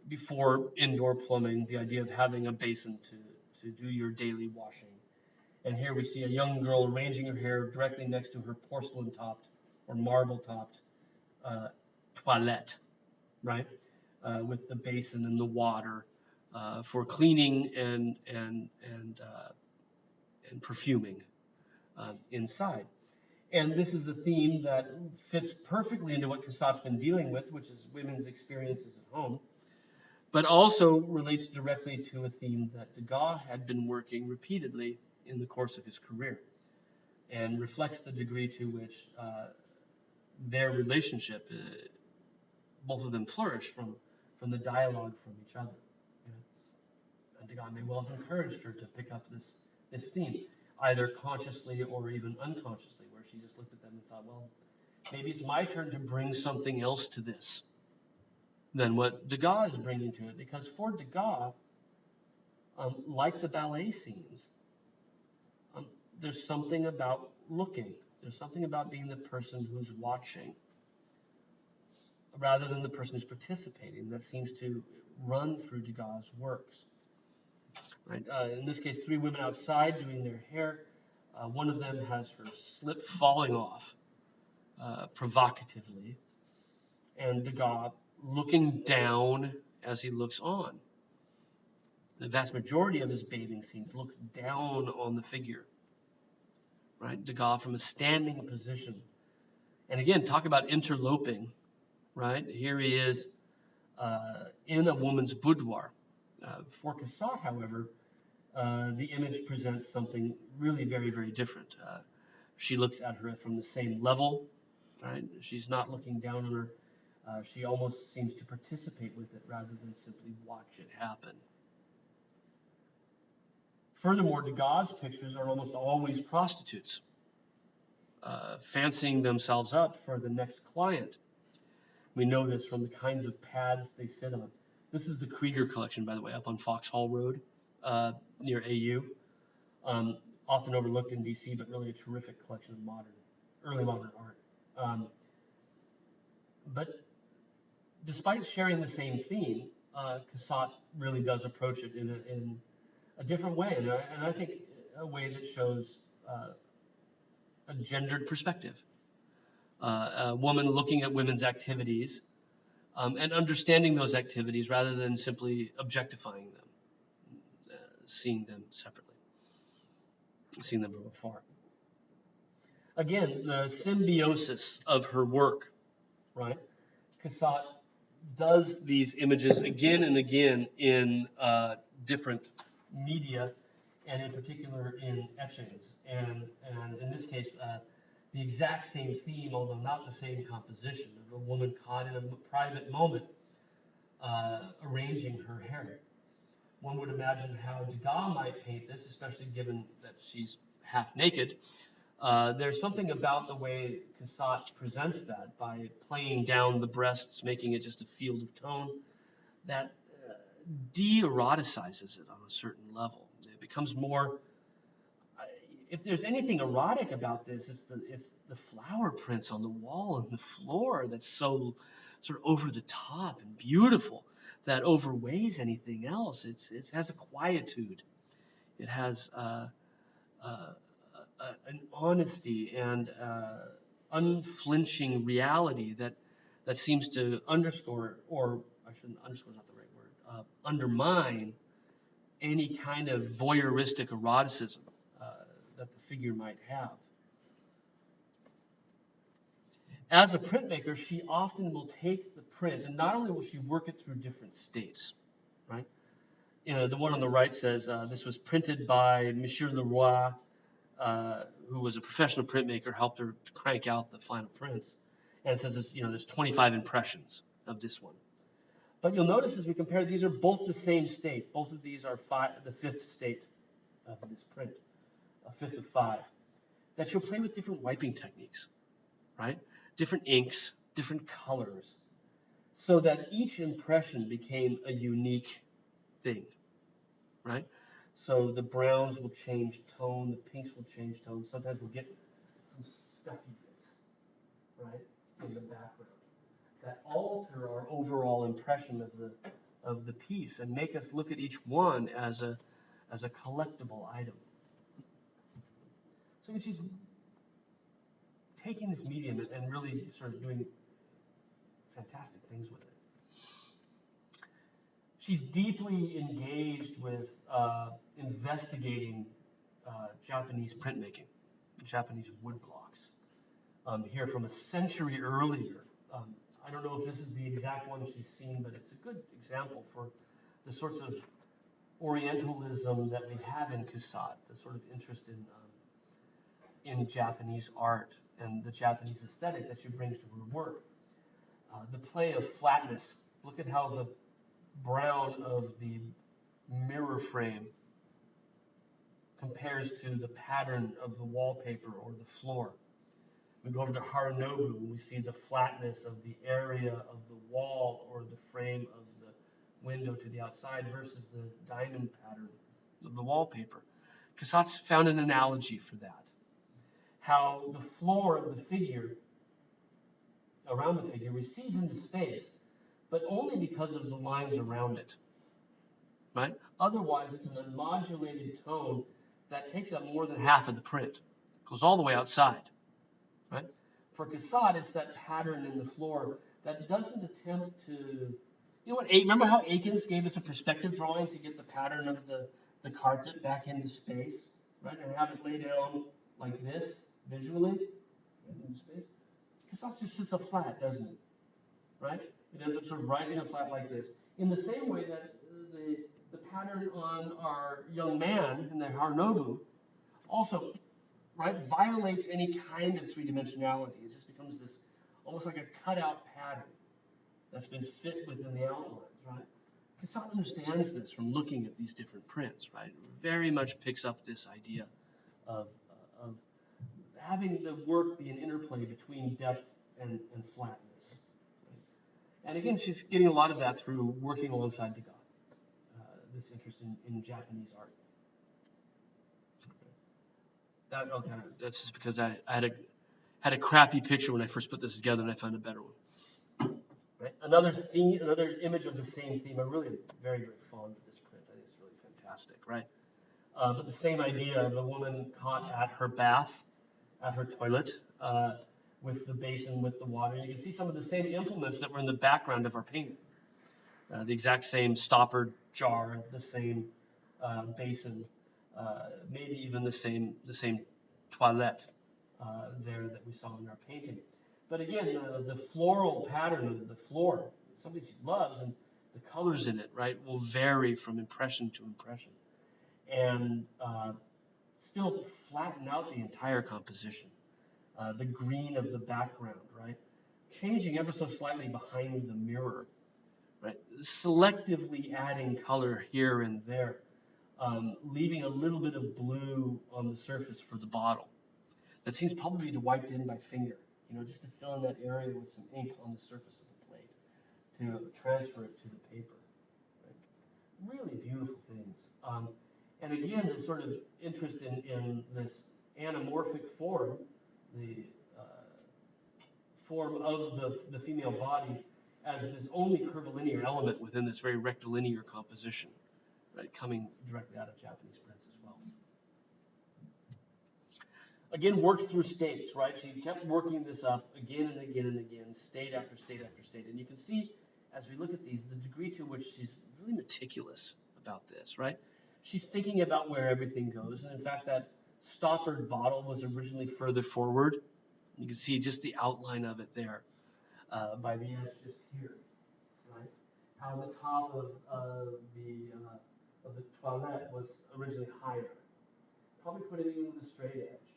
Before indoor plumbing, the idea of having a basin to do your daily washing. And here we see a young girl arranging her hair directly next to her porcelain-topped or marble-topped toilette, right? With the basin and the water for cleaning and perfuming inside. And this is a theme that fits perfectly into what Cassatt's been dealing with, which is women's experiences at home, but also relates directly to a theme that Degas had been working repeatedly in the course of his career, and reflects the degree to which their relationship, both of them flourish from the dialogue from each other. You know? And Degas may well have encouraged her to pick up this theme, either consciously or even unconsciously, where she just looked at them and thought, well, maybe it's my turn to bring something else to this than what Degas is bringing to it. Because for Degas, like the ballet scenes, there's something about looking. There's something about being the person who's watching rather than the person who's participating that seems to run through Degas' works. Right? In this case, three women outside doing their hair. One of them has her slip falling off provocatively, and Degas looking down as he looks on. The vast majority of his bathing scenes look down on the figure, right? Degas from a standing position. And again, talk about interloping, right? Here he is in a woman's boudoir. For Cassatt, however, the image presents something really very, very different. She looks at her from the same level, right? She's not looking down on her. She almost seems to participate with it rather than simply watch it happen. Furthermore, Degas' pictures are almost always prostitutes, fancying themselves up for the next client. We know this from the kinds of pads they sit on. This is the Krieger collection, by the way, up on Foxhall Road near AU. Often overlooked in DC, but really a terrific collection of early modern art. But despite sharing the same theme, Cassatt really does approach it in a different way, and I think a way that shows a gendered perspective. A woman looking at women's activities and understanding those activities rather than simply objectifying them, seeing them separately, seeing them from afar. Again, the symbiosis of her work, right? Cassatt does these images again and again in different media, and in particular in etchings. And in this case, the exact same theme, although not the same composition, of a woman caught in a private moment arranging her hair. One would imagine how Degas might paint this, especially given that she's half naked. There's something about the way Cassatt presents that by playing down the breasts, making it just a field of tone, that de-eroticizes it on a certain level. It becomes more, if there's anything erotic about this, it's the flower prints on the wall and the floor that's so sort of over the top and beautiful that overweighs anything else. It has a quietude. It has an honesty and unflinching reality that seems to underscore, or I shouldn't, underscore is not the right word, undermine any kind of voyeuristic eroticism that the figure might have. As a printmaker, she often will take the print, and not only will she work it through different states, right? You know, the one on the right says this was printed by Monsieur Leroy, who was a professional printmaker, helped her crank out the final prints. And it says there's 25 impressions of this one. But you'll notice as we compare, these are both the same state. Both of these are the fifth state of this print, a fifth of 5. That she'll play with different wiping techniques, right? Different inks, different colors, so that each impression became a unique thing, right? So the browns will change tone, the pinks will change tone. Sometimes we'll get some stuffy bits, right, in the background that alter our overall impression of the piece and make us look at each one as a collectible item. So she's taking this medium and really sort of doing fantastic things with it. She's deeply engaged with investigating Japanese printmaking, Japanese woodblocks. Here from a century earlier. I don't know if this is the exact one she's seen, but it's a good example for the sorts of Orientalism that we have in Cassatt, the sort of interest in Japanese art and the Japanese aesthetic that she brings to her work. The play of flatness. Look at how the brown of the mirror frame compares to the pattern of the wallpaper or the floor. We go over to Harunobu and we see the flatness of the area of the wall or the frame of the window to the outside versus the diamond pattern of the wallpaper. Cassatt's found an analogy for that. How the floor of the figure, around the figure, recedes into space, but only because of the lines around it, right? Otherwise, it's an unmodulated tone that takes up more than half of the print, goes all the way outside, right? For Cassatt, it's that pattern in the floor that doesn't attempt to, you know what, remember how Akins gave us a perspective drawing to get the pattern of the carpet back into space, right? And have it lay down like this, visually, into space? Cassatt just sits up flat, doesn't it? Right? It ends up sort of rising up flat like this. In the same way that the pattern on our young man in the Harunobu also, right, violates any kind of three-dimensionality. It just becomes this, almost like a cutout pattern that's been fit within the outlines, right? Cassatt understands this from looking at these different prints, right? Very much picks up this idea of having the work be an interplay between depth and flatness. And again, she's getting a lot of that through working alongside Degas, this interest in Japanese art. That's just because I had a crappy picture when I first put this together, and I found a better one. Right? Another theme, another image of the same theme. I'm really very, very fond of this print. I think it's really fantastic, right? But the same idea of the woman caught at her bath, at her toilet, with the basin with the water. You can see some of the same implements that were in the background of our painting. The exact same stopper jar, the same basin, maybe even the same toilette there that we saw in our painting. But again, the floral pattern of the floor, something she loves, and the colors in it, right, will vary from impression to impression, and still flatten out the entire composition. The green of the background, right? Changing ever so slightly behind the mirror, right? Selectively adding color here and there, leaving a little bit of blue on the surface for the bottle. That seems probably to be wiped in by finger, just to fill in that area with some ink on the surface of the plate to transfer it to the paper. Right? Really beautiful things. And again, this sort of interest in this anamorphic form, the form of the female body as this only curvilinear element within this very rectilinear composition, right, coming directly out of Japanese prints as well. Again, worked through states, right? She kept working this up again and again and again, state after state after state. And you can see, as we look at these, the degree to which she's really meticulous about this, right? She's thinking about where everything goes. And in fact, that stoppered bottle was originally further forward. You can see just the outline of it there by the edge just here, right? How the top of the toilette was originally higher. Probably put it in with a straight edge.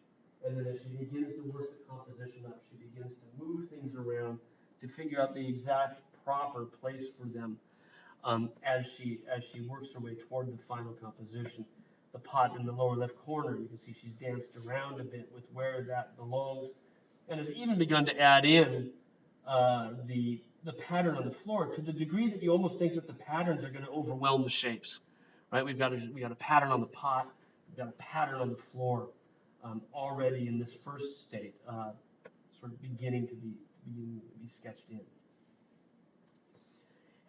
And then as she begins to work the composition up, she begins to move things around to figure out the exact proper place for them as she works her way toward the final composition. The pot in the lower left corner, you can see she's danced around a bit with where that belongs, and has even begun to add in the pattern on the floor to the degree that you almost think that the patterns are going to overwhelm the shapes, right? We've got a pattern on the pot, we've got a pattern on the floor already in this first state, sort of beginning to be sketched in.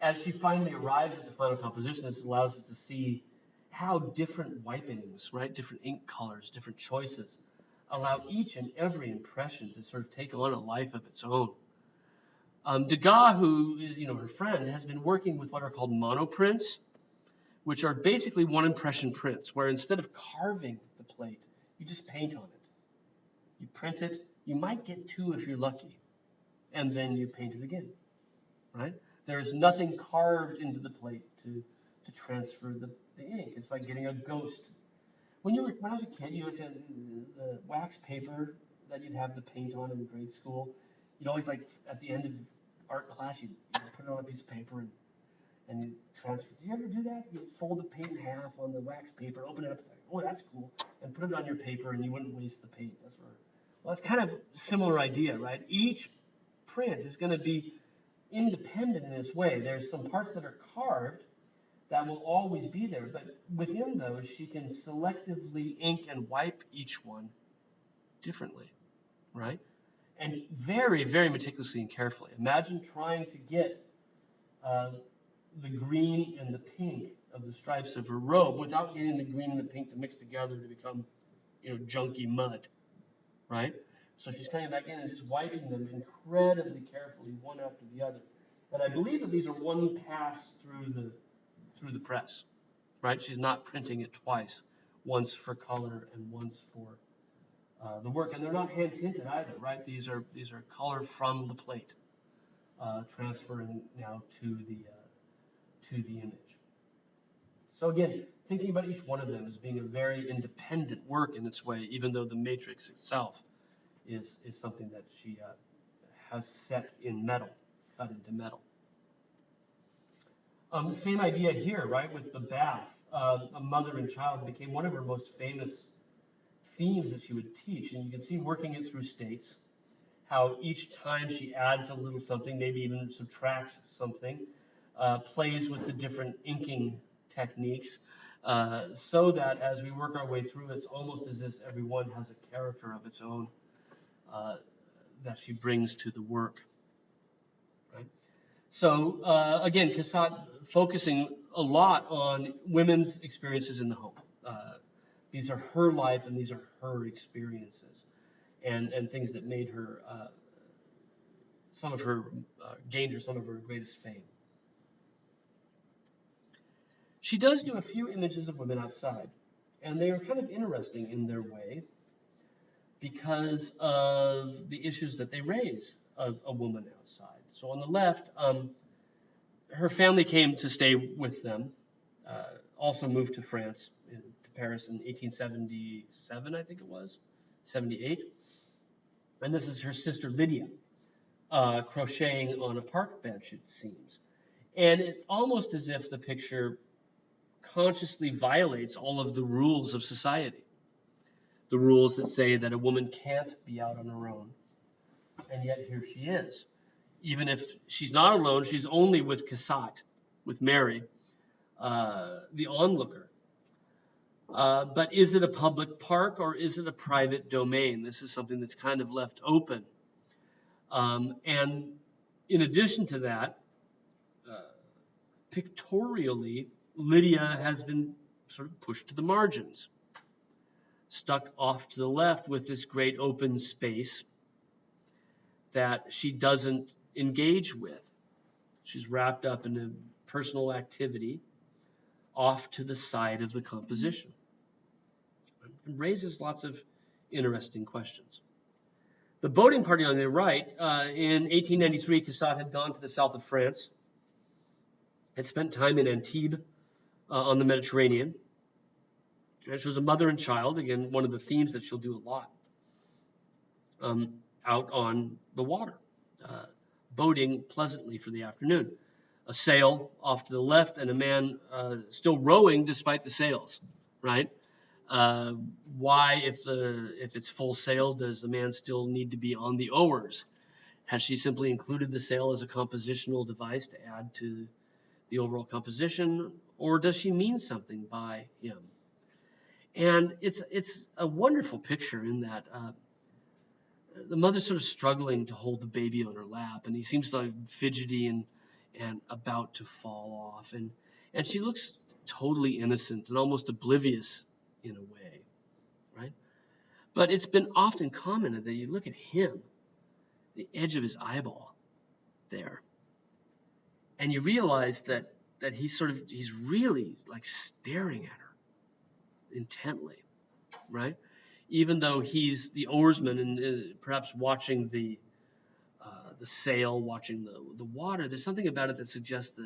As she finally arrives at the final composition, this allows us to see how different wipings, right, different ink colors, different choices, allow each and every impression to sort of take on a life of its own. Degas, who is, her friend, has been working with what are called monoprints, which are basically one impression prints, where instead of carving the plate, you just paint on it. You print it, you might get 2 if you're lucky, and then you paint it again, right? There is nothing carved into the plate to transfer the ink. It's like getting a ghost. When I was a kid, you always had the wax paper that you'd have the paint on in grade school. You'd always, like, at the end of art class, you'd put it on a piece of paper and you transfer. Do you ever do that? You fold the paint in half on the wax paper, open it up, and say, oh, that's cool, and put it on your paper, and you wouldn't waste the paint. Well, that's kind of a similar idea, right? Each print is going to be independent in its way. There's some parts that are carved that will always be there, but within those, she can selectively ink and wipe each one differently, right? And very, very meticulously and carefully. Imagine trying to get the green and the pink of the stripes of her robe without getting the green and the pink to mix together to become, junky mud, right? So she's coming back in and just wiping them incredibly carefully, one after the other. And I believe that these are one pass through the press, right? She's not printing it twice, once for color and once for the work. And they're not hand tinted either, right? These are color from the plate, transferring now to the image. So again, thinking about each one of them as being a very independent work in its way, even though the matrix itself is something that she has set in metal, cut into metal. The same idea here, right, with the bath. A mother and child became one of her most famous themes that she would teach, and you can see working it through states, how each time she adds a little something, maybe even subtracts something, plays with the different inking techniques, so that as we work our way through, it's almost as if every one has a character of its own that she brings to the work. Right? So again, Cassatt focusing a lot on women's experiences in the home. These are her life and these are her experiences, and things that made her gained her some of her greatest fame. She does do a few images of women outside, and they are kind of interesting in their way because of the issues that they raise of a woman outside. So on the left, her family came to stay with them, also moved to France, to Paris in 1877, I think it was, 78. And this is her sister Lydia, crocheting on a park bench, it seems. And it's almost as if the picture consciously violates all of the rules of society. The rules that say that a woman can't be out on her own. And yet here she is. Even if she's not alone, she's only with Cassatt, with Mary, the onlooker. But is it a public park or is it a private domain? This is something that's kind of left open. And in addition to that, pictorially, Lydia has been sort of pushed to the margins, stuck off to the left with this great open space that she doesn't engage with. She's wrapped up in a personal activity off to the side of the composition. It raises lots of interesting questions. The boating party on the right, in 1893, Cassatt had gone to the south of France, had spent time in Antibes on the Mediterranean. And she was a mother and child, again, one of the themes that she'll do a lot, out on the water, boating pleasantly for the afternoon. A sail off to the left and a man still rowing despite the sails, right? Why, if it's full sail, does the man still need to be on the oars? Has she simply included the sail as a compositional device to add to the overall composition? Or does she mean something by him? And it's a wonderful picture in that the mother's sort of struggling to hold the baby on her lap, and he seems like fidgety and about to fall off. And she looks totally innocent and almost oblivious in a way, right? But it's been often commented that you look at him, the edge of his eyeball there, and you realize that he's really like staring at her intently, right? Even though he's the oarsman and perhaps watching the sail, watching the water, there's something about it that suggests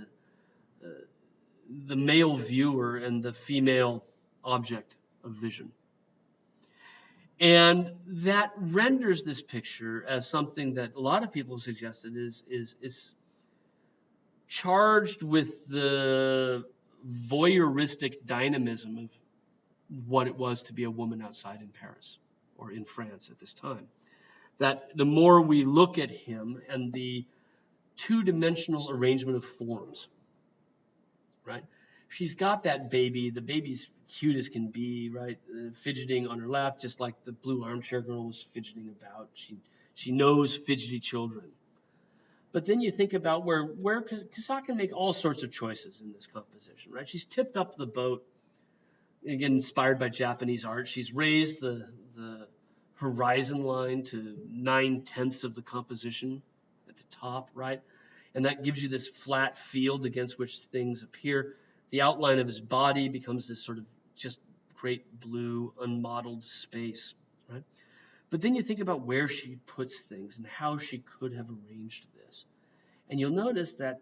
the male viewer and the female object of vision. And that renders this picture as something that a lot of people have suggested is charged with the voyeuristic dynamism of what it was to be a woman outside in Paris or in France at this time. That the more we look at him and the two-dimensional arrangement of forms, right? She's got that baby. The baby's cute as can be, right? Fidgeting on her lap, just like the blue armchair girl was fidgeting about. She knows fidgety children. But then you think about where Cassatt can make all sorts of choices in this composition, right? She's tipped up the boat, again, inspired by Japanese art. She's raised the horizon line to 9/10 of the composition at the top, right? And that gives you this flat field against which things appear. The outline of his body becomes this sort of just great blue, unmodeled space, right? But then you think about where she puts things and how she could have arranged this. And you'll notice that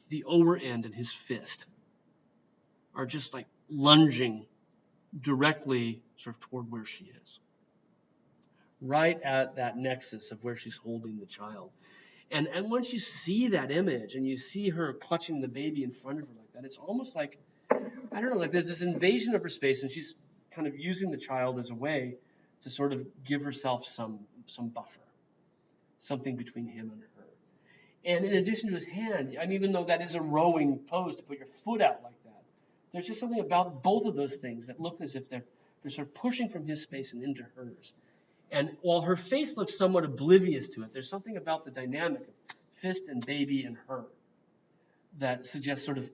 the over end and his fist are just like lunging directly sort of toward where she is, right at that nexus of where she's holding the child. And once you see that image and you see her clutching the baby in front of her like that, it's almost like, I don't know, like there's this invasion of her space, and she's kind of using the child as a way to sort of give herself some buffer, something between him and her. And in addition to his hand, I mean, even though that is a rowing pose to put your foot out like that, there's just something about both of those things that look as if they're sort of pushing from his space and into hers. And while her face looks somewhat oblivious to it, there's something about the dynamic of fist and baby and her that suggests sort of,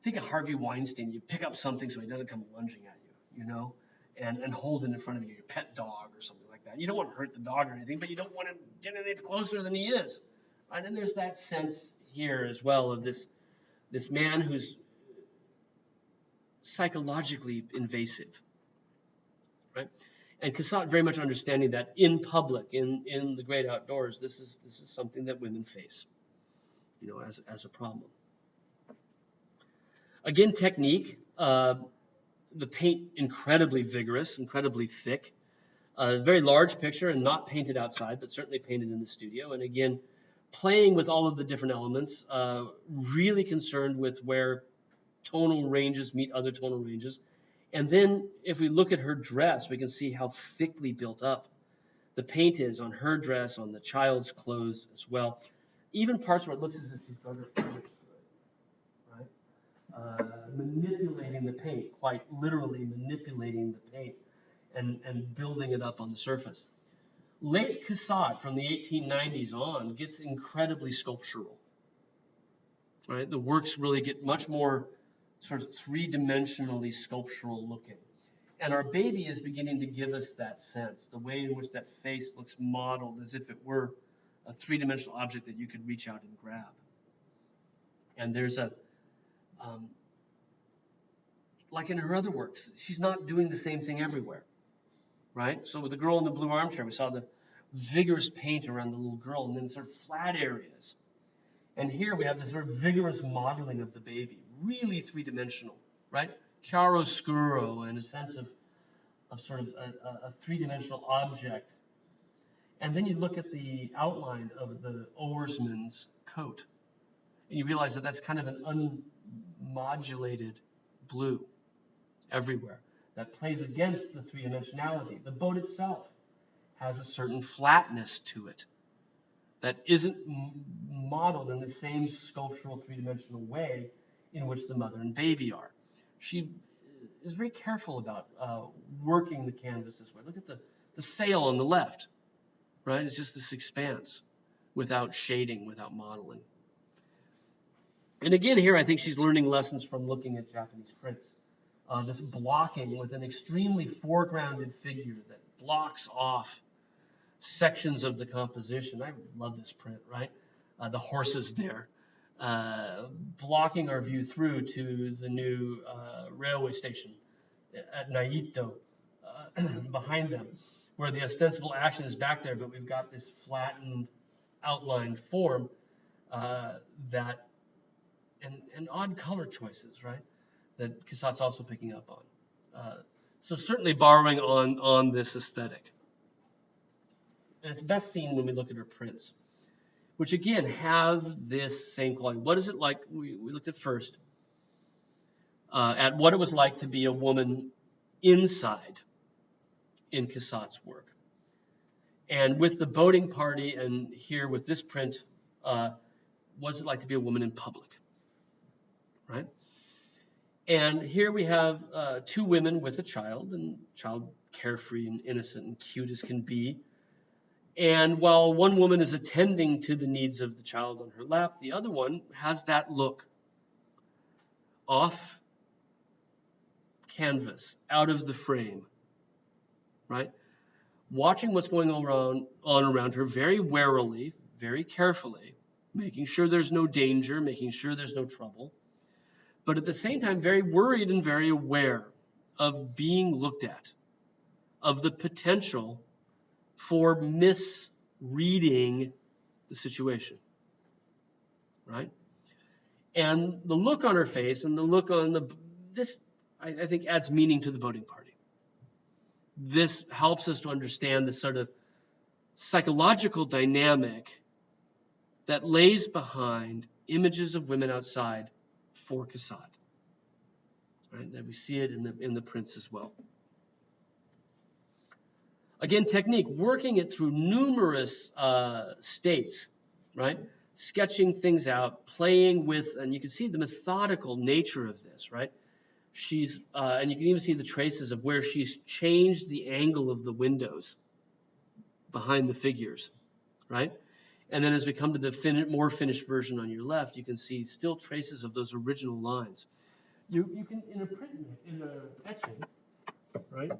think of Harvey Weinstein. You pick up something so he doesn't come lunging at you, and hold it in front of you, your pet dog or something like that. You don't want to hurt the dog or anything, but you don't want to get any closer than he is. Right? And there's that sense here as well of this man who's psychologically invasive, right? And Cassatt very much understanding that in public, in the great outdoors, this is something that women face, as a problem. Again, technique, the paint incredibly vigorous, incredibly thick, a very large picture and not painted outside, but certainly painted in the studio. And again, playing with all of the different elements, really concerned with where tonal ranges meet other tonal ranges. And then if we look at her dress, we can see how thickly built up the paint is on her dress, on the child's clothes as well. Even parts where it looks as if she's got her fingers through it, right? Manipulating the paint, quite literally manipulating the paint and building it up on the surface. Late Cassatt from the 1890s on gets incredibly sculptural, right? The works really get much more sort of three-dimensionally sculptural looking. And our baby is beginning to give us that sense, the way in which that face looks modeled as if it were a three-dimensional object that you could reach out and grab. And there's like in her other works, she's not doing the same thing everywhere, right? So with the girl in the blue armchair, we saw the vigorous paint around the little girl and then sort of flat areas. And here we have this sort of vigorous modeling of the baby, really three-dimensional, right? Chiaroscuro and a sense of sort of a three-dimensional object. And then you look at the outline of the oarsman's coat, and you realize that that's kind of an unmodulated blue everywhere that plays against the three-dimensionality. The boat itself has a certain flatness to it, that isn't modeled in the same sculptural three-dimensional way in which the mother and baby are. She is very careful about working the canvas this way. Look at the sail on the left, right? It's just this expanse without shading, without modeling. And again, here I think she's learning lessons from looking at Japanese prints. This blocking with an extremely foregrounded figure that blocks off sections of the composition. I love this print, right? The horses there, blocking our view through to the new railway station at Naito behind them, where the ostensible action is back there, but we've got this flattened outlined form that, and odd color choices, right? That Cassatt's also picking up on. So certainly borrowing on this aesthetic. And it's best seen when we look at her prints, which again have this same quality. What is it like? We looked at first at what it was like to be a woman inside in Cassatt's work. And with the boating party, and here with this print, what's it like to be a woman in public, right? And here we have two women with a child, and child carefree and innocent and cute as can be. And while one woman is attending to the needs of the child on her lap, the other one has that look off canvas, out of the frame, right? Watching what's going on around her very warily, very carefully, making sure there's no danger, making sure there's no trouble, but at the same time very worried and very aware of being looked at, of the potential for misreading the situation, right? And the look on her face and the look on this, I think, adds meaning to the boating party. This helps us to understand the sort of psychological dynamic that lays behind images of women outside for Cassatt, right? That we see it in the prints as well. Again, technique, working it through numerous states, right? Sketching things out, playing with, and you can see the methodical nature of this, right? She's, and you can even see the traces of where she's changed the angle of the windows behind the figures, right? And then as we come to the more finished version on your left, you can see still traces of those original lines. You can, in a etching, right?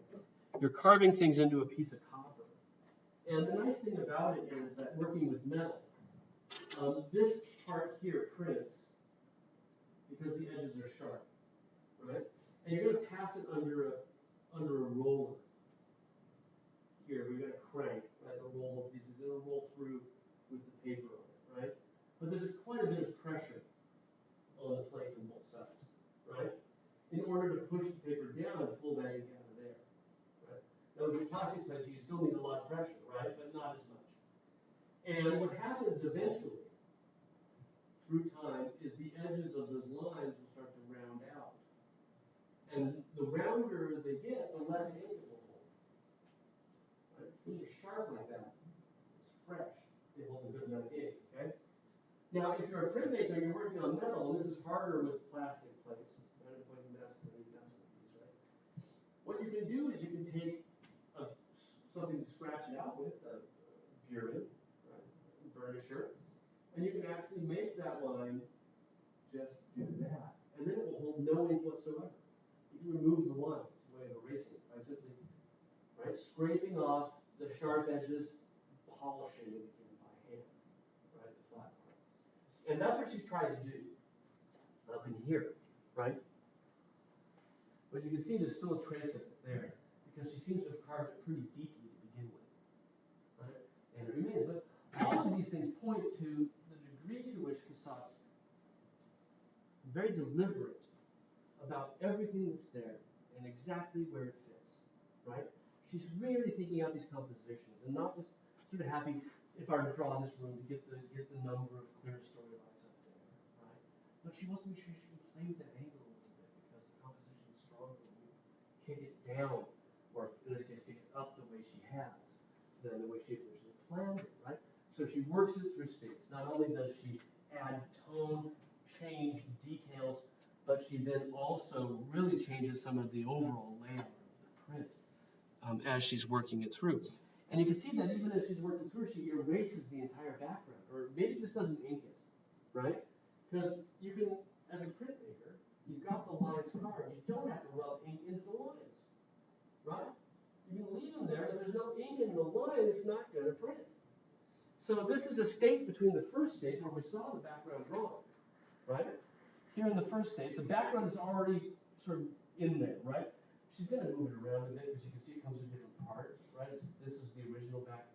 You're carving things into a piece of copper. And the nice thing about it is that working with metal, this part here prints because the edges are sharp, right? And you're going to pass it under a roller. Here, we've got a crank, right? A roll of pieces. It'll roll through with the paper on it, right? But there's quite a bit of pressure on the plate from both sides, right? In order to push the paper down and pull that ink out of there, right? Now, with your plastic plates, you still need a lot of pressure, right? But not as much. And what happens eventually, through time, is the edges of those lines will start to round out. And the rounder they get, the less ink it will hold. Right? When they're sharp like that, it's fresh. They hold a good amount of ink, okay? Now, if you're a printmaker, you're working on metal, and this is harder with plastic plates. I don't point the masks at any dust with these, right? What you can do is you can take something to scratch it out with, a burin, right? A burnisher, and you can actually make that line just do that. And then it will hold no ink whatsoever. You can remove the line, it's a way of erasing it by simply, right, scraping off the sharp edges, polishing it again by hand, right, the flat part. And that's what she's trying to do up in here, right? But you can see there's still a trace of it there because she seems to have carved it pretty deeply to begin with, right? And it remains. But all of these things point to the degree to which Cassatt's very deliberate about everything that's there and exactly where it fits, right? She's really thinking out these compositions and not just sort of happy if I were to draw this room to get the number of clear storylines up there, right? But she wants to make sure she can play with that angle a little bit because the composition is stronger when you kick it down, or in this case, kick it up the way she has than the way she originally planned it, right? So So she works it through states. Not only does she add tone, change details, but she then also really changes some of the overall layout of the print as she's working it through. And you can see that even as she's working through, she erases the entire background, or maybe just doesn't ink it, right? Because you can, as a printmaker, you've got the lines carved. You don't have to rub ink into the lines, right? You can leave them there. If there's no ink in the line, it's not going to print. So this is a state between the first state where we saw the background drawing, right? Here in the first state, the background is already sort of in there, right? She's going to move it around a bit because you can see it comes in different parts, right? This is the original back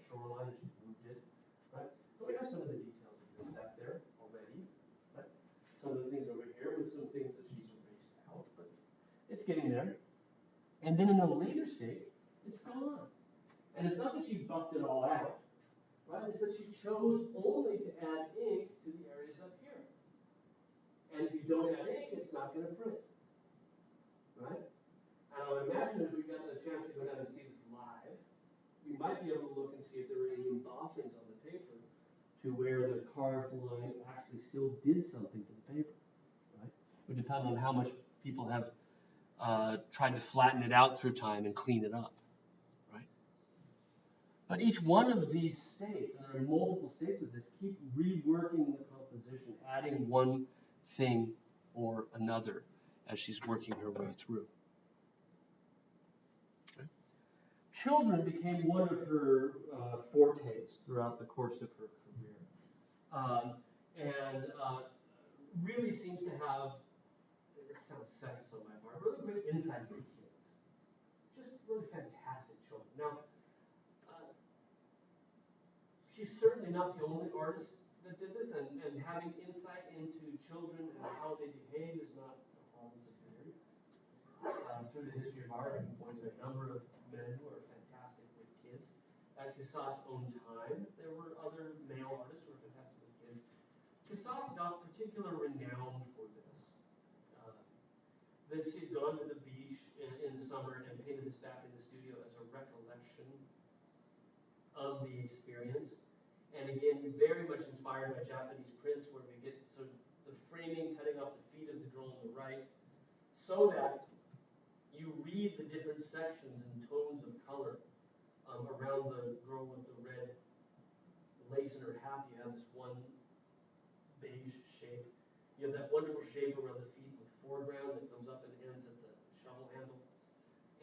shoreline, and she moved it, right? But we have some of the details of this back there already, right? Some of the things over here with some things that she's erased out, but it's getting there. And then in a later state, it's gone. And it's not that she buffed it all out, right? It's that she chose only to add ink to the areas up here. And if you don't add ink, it's not going to print, right? And I would imagine if we got the chance to go down and see this live, we might be able to look and see if there were any embossings on the paper to where the carved line actually still did something to the paper, right? It would depend on how much people have tried to flatten it out through time and clean it up, right? But each one of these states, and there are multiple states of this, keep reworking the composition, adding one thing or another as she's working her way through. Okay. Children became one of her fortes throughout the course of her career, and really seems to have, it sounds sexist on my part, really great insight into kids. Just really fantastic children. Now, she's certainly not the only artist that did this, and having insight into children and how they behave is not a problem of theory. Through the history of art, I can point to a number of men who are fantastic with kids. At Cassatt's own time, there were other male artists who were fantastic with kids. Cassatt got particular renown for this. She had gone to the beach in the summer and painted this back in the studio as a recollection of the experience. And again, very much inspired by Japanese prints, where we get sort of the framing cutting off the feet of the girl on the right, so that you read the different sections and tones of color around the girl with the red lace in her hat. You have this one beige shape. You have that wonderful shape around the feet with foreground that comes up and ends at the shovel handle,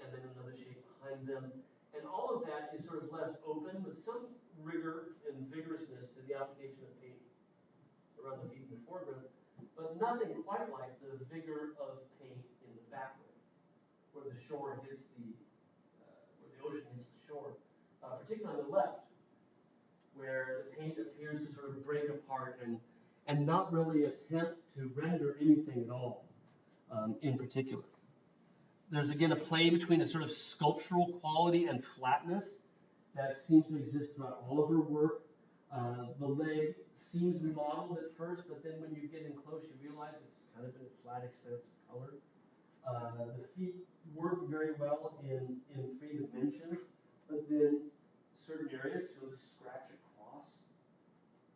and then another shape behind them. And all of that is sort of left open with some rigor and vigorousness to the application of paint around the feet in the foreground, but nothing quite like the vigor of paint in the background, where the shore hits where the ocean hits the shore, particularly on the left, where the paint appears to sort of break apart and not really attempt to render anything at all in particular. There's again a play between a sort of sculptural quality and flatness that seems to exist throughout all of her work. The leg seems modeled at first, but then when you get in close, you realize it's kind of in a flat expanse of color. The feet work very well in 3 dimensions, but then certain areas she'll scratch across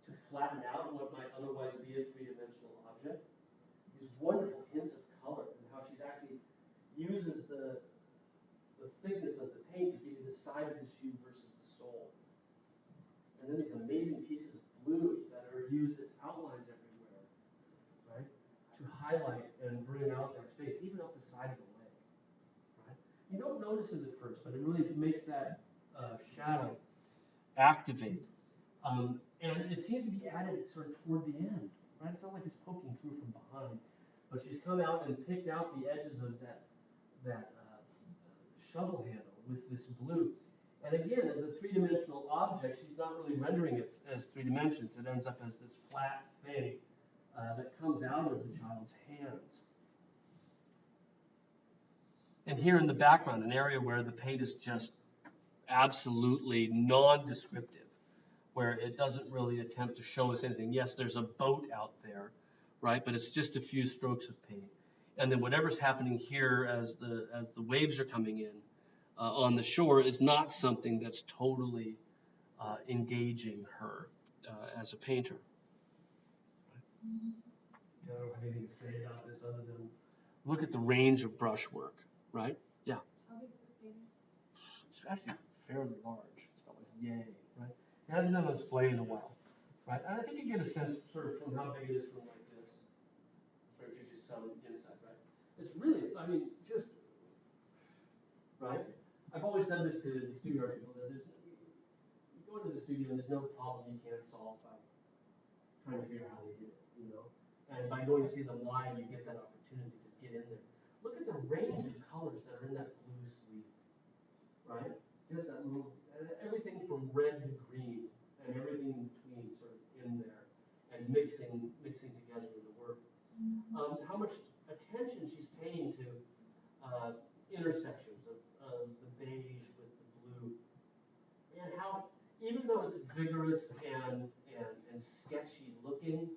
to flatten out what might otherwise be a 3-dimensional object. These wonderful hints of color and how she's actually uses the thickness of the paint to give you the side of the shoe versus the sole. And then these amazing pieces of blue that are used as outlines everywhere, right? To highlight and bring out that space, even up the side of the leg, right? You don't notice it at first, but it really makes that shadow activate. And it seems to be added sort of toward the end, right? It's not like it's poking through from behind, but she's come out and picked out the edges of that shovel handle with this blue. And again, as a 3-dimensional object, she's not really rendering it as 3 dimensions. It ends up as this flat thing that comes out of the child's hands. And here in the background, an area where the paint is just absolutely non-descriptive, where it doesn't really attempt to show us anything. Yes, there's a boat out there, right? But it's just a few strokes of paint. And then whatever's happening here as the waves are coming in on the shore is not something that's totally engaging her as a painter. I don't have anything to say about this other than look at the range of brushwork, right? Yeah. How big is this painting? It's actually fairly large. It's about like yay, right? It hasn't been on display in a while, right? And I think you get a sense sort of from how big it is from like this. Sort of gives you some insight, right? It's really, I mean, just, right? I've always said this to the studio art people that you go into the studio and there's no problem you can't solve by trying to figure out how they did it, you know? And by going to see them live, you get that opportunity to get in there. Look at the range of colors that are in that blue sleeve, right? Just that little, everything from red to green and everything in between sort of in there and mixing together in the work. How much attention she's paying to intersections of the beige with the blue, and how even though it's vigorous and sketchy looking,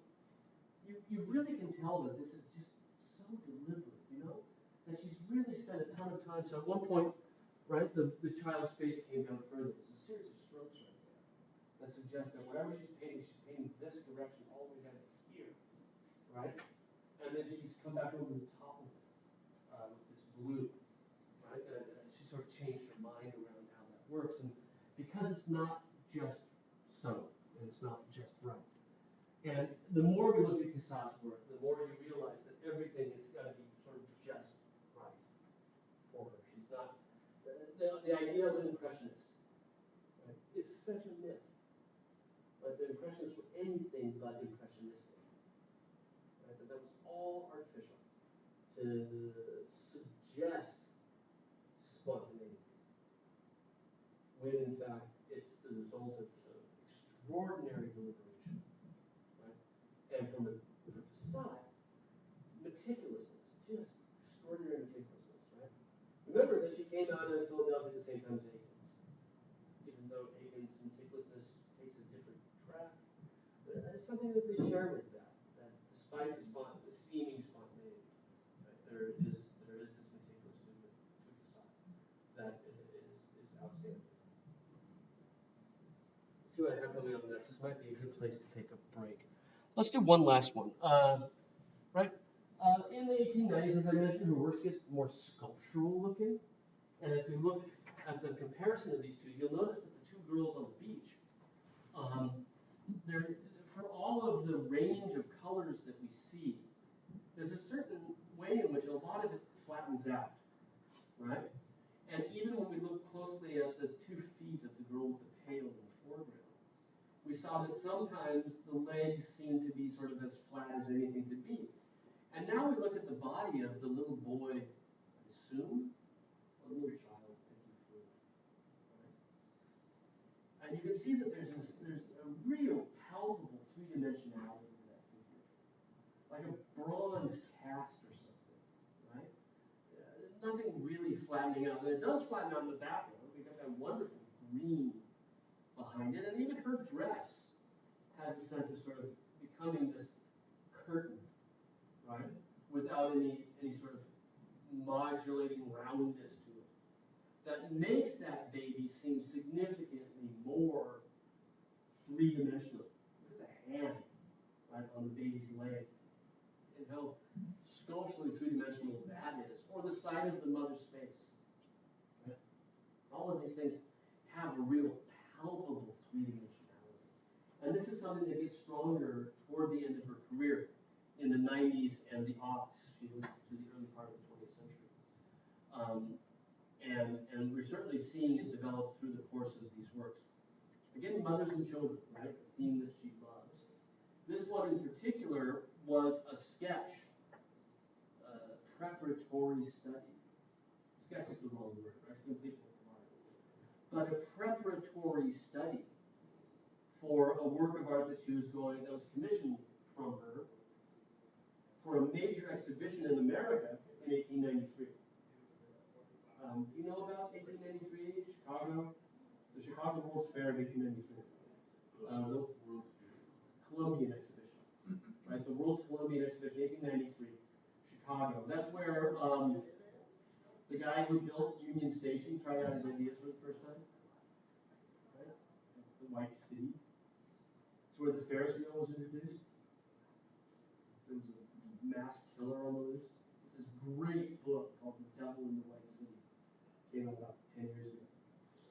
you really can tell that this is just so deliberate, you know? That she's really spent a ton of time. So at one point, right, the child's face came down further. There's a series of strokes right there that suggest that wherever she's painting this direction all the way down to here, right? And then she's come back over the top of it with this blue, right? And she sort of changed her mind around how that works. And because it's not just so, and it's not just right. And the more we look at Cassat's work, the more you realize that everything has got to be sort of just right for her. She's not, the idea of an impressionist, right, is such a myth. Right? The impressionists were anything but impressionistic. Right? That was all artificial to suggest spontaneity, when in fact it's the result of extraordinary deliberation. Right? And from Cassat, meticulousness, just extraordinary meticulousness, right? Remember that she came out of Philadelphia at the same time as Akins. Even though Akins' meticulousness takes a different track, there's something that they share with that despite the seeming spontaneity, right, there is this meticulousness to Cassat that is outstanding. Let's see what I have coming up next. This might be a good place to take a break. Let's do one last one. Right? In the 1890s, as I mentioned, her works get more sculptural looking. And as we look at the comparison of these two, you'll notice that the two girls on the beach, for all of the range of colors that we see, there's a certain way in which a lot of it flattens out, right? And even when we look closely at the 2 feet of the girl with the pail in the foreground, we saw that sometimes the legs seem to be sort of as flat as anything could be. And now we look at the body of the little boy, I assume, a little child picking fruit. Right? And you can see that there's a real palpable three-dimensionality to that figure, like a bronze cast or something, right? Nothing really flattening out. And it does flatten out in the background. We've got that wonderful green behind it, and even her dress has a sense of sort of becoming this curtain, right? Without any sort of modulating roundness to it. That makes that baby seem significantly more three-dimensional. Look at the hand, right, on the baby's leg. And how sculpturally three-dimensional that is. Or the side of the mother's face. Right? All of these things have a real palpable three-dimensionality. And this is something that gets stronger toward the end of her career in the 90s and the aughts. She lived to the early part of the 20th century. And we're certainly seeing it develop through the course of these works. Again, mothers and children, right? A theme that she loves. This one in particular was a sketch, preparatory study. Sketch is the wrong word, right? It's complete work of art. But a preparatory study for a work of art that was commissioned from her for a major exhibition in America in 1893. Do you know about 1893, Chicago? The Chicago World's Fair of 1893. The Columbian Exhibition, right? The World's Columbian Exhibition, 1893, Chicago. That's where the guy who built Union Station tried out his ideas for the first time. Right? The The White City. It's where the Ferris wheel was introduced. There was a mass killer on the loose. It's this great book called The Devil in the White City. Came out about 10 years ago.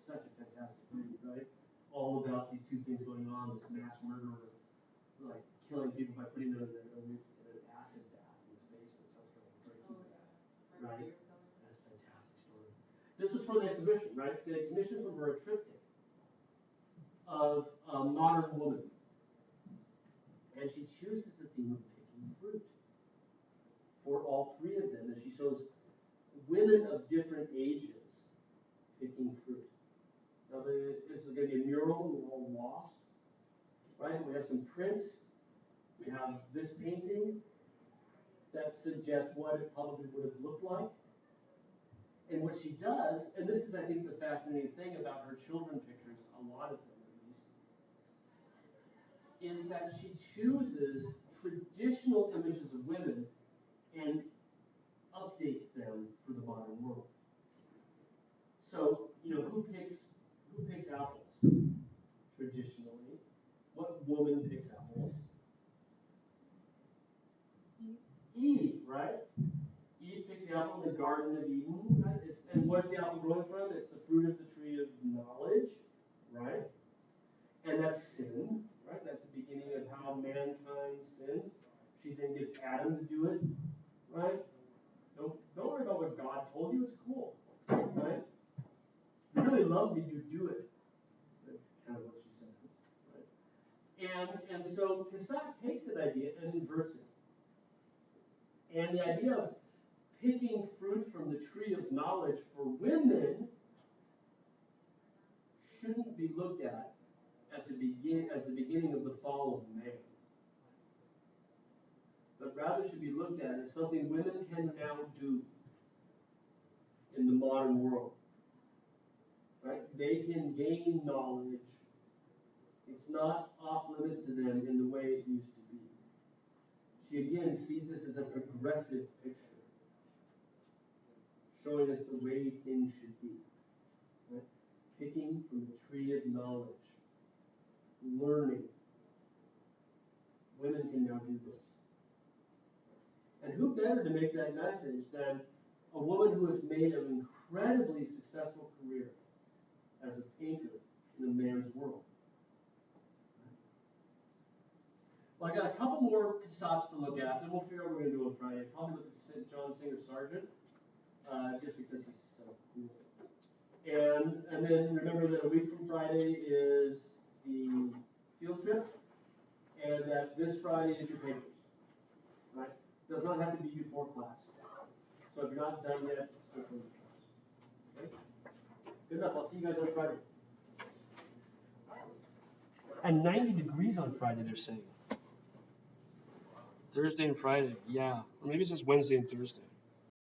Such a fantastic read, right? All about these two things going on, this mass murderer, like killing people by putting them in an acid bath in his basement. Sounds kind of pretty bad, right? That's a fantastic story. This was for the exhibition, right? They commissioned from her a triptych of a modern woman. And she chooses the theme of picking fruit for all three of them. And she shows women of different ages picking fruit. Now, this is going to be a mural, and we're all lost, right? We have some prints. We have this painting that suggests what it probably would have looked like. And what she does, and this is, I think, the fascinating thing about her children pictures, a lot of them at least, is that she chooses traditional images of women and updates them for the modern world. So, who picks apples traditionally? What woman picks apples? Eve, right? Eve picks the apple in the Garden of Eden, right? And what's the apple growing from? It's the fruit of the tree of knowledge, right? And that's sin, right? That's the beginning of how mankind sins. She then gets Adam to do it, right? Don't worry about what God told you. It's cool, right? If you really love me, you do it. That's kind of what she says, right? And so Cassatt takes that idea and inverts it. And the idea of picking fruit from the tree of knowledge for women shouldn't be looked at the beginning of the fall of man, but rather should be looked at as something women can now do in the modern world. Right? They can gain knowledge. It's not off limits to them in the way it used to be. She again sees this as a progressive picture, showing us the way things should be. Right? Picking from the tree of knowledge, learning. Women can now do this. And who better to make that message than a woman who has made an incredibly successful career as a painter in a man's world? Well, I got a couple more Cassatts to look at, then we'll figure out what we're going to do on Friday. Probably look at John Singer Sargent, just because he's so cool. And then remember that a week from Friday is the field trip, and that this Friday is your papers. Right? Does not have to be before class. So if you're not done yet, it's before the class. Okay? Good enough. I'll see you guys on Friday. And 90 degrees on Friday, they're saying. Thursday and Friday, yeah. Or maybe it's just Wednesday and Thursday.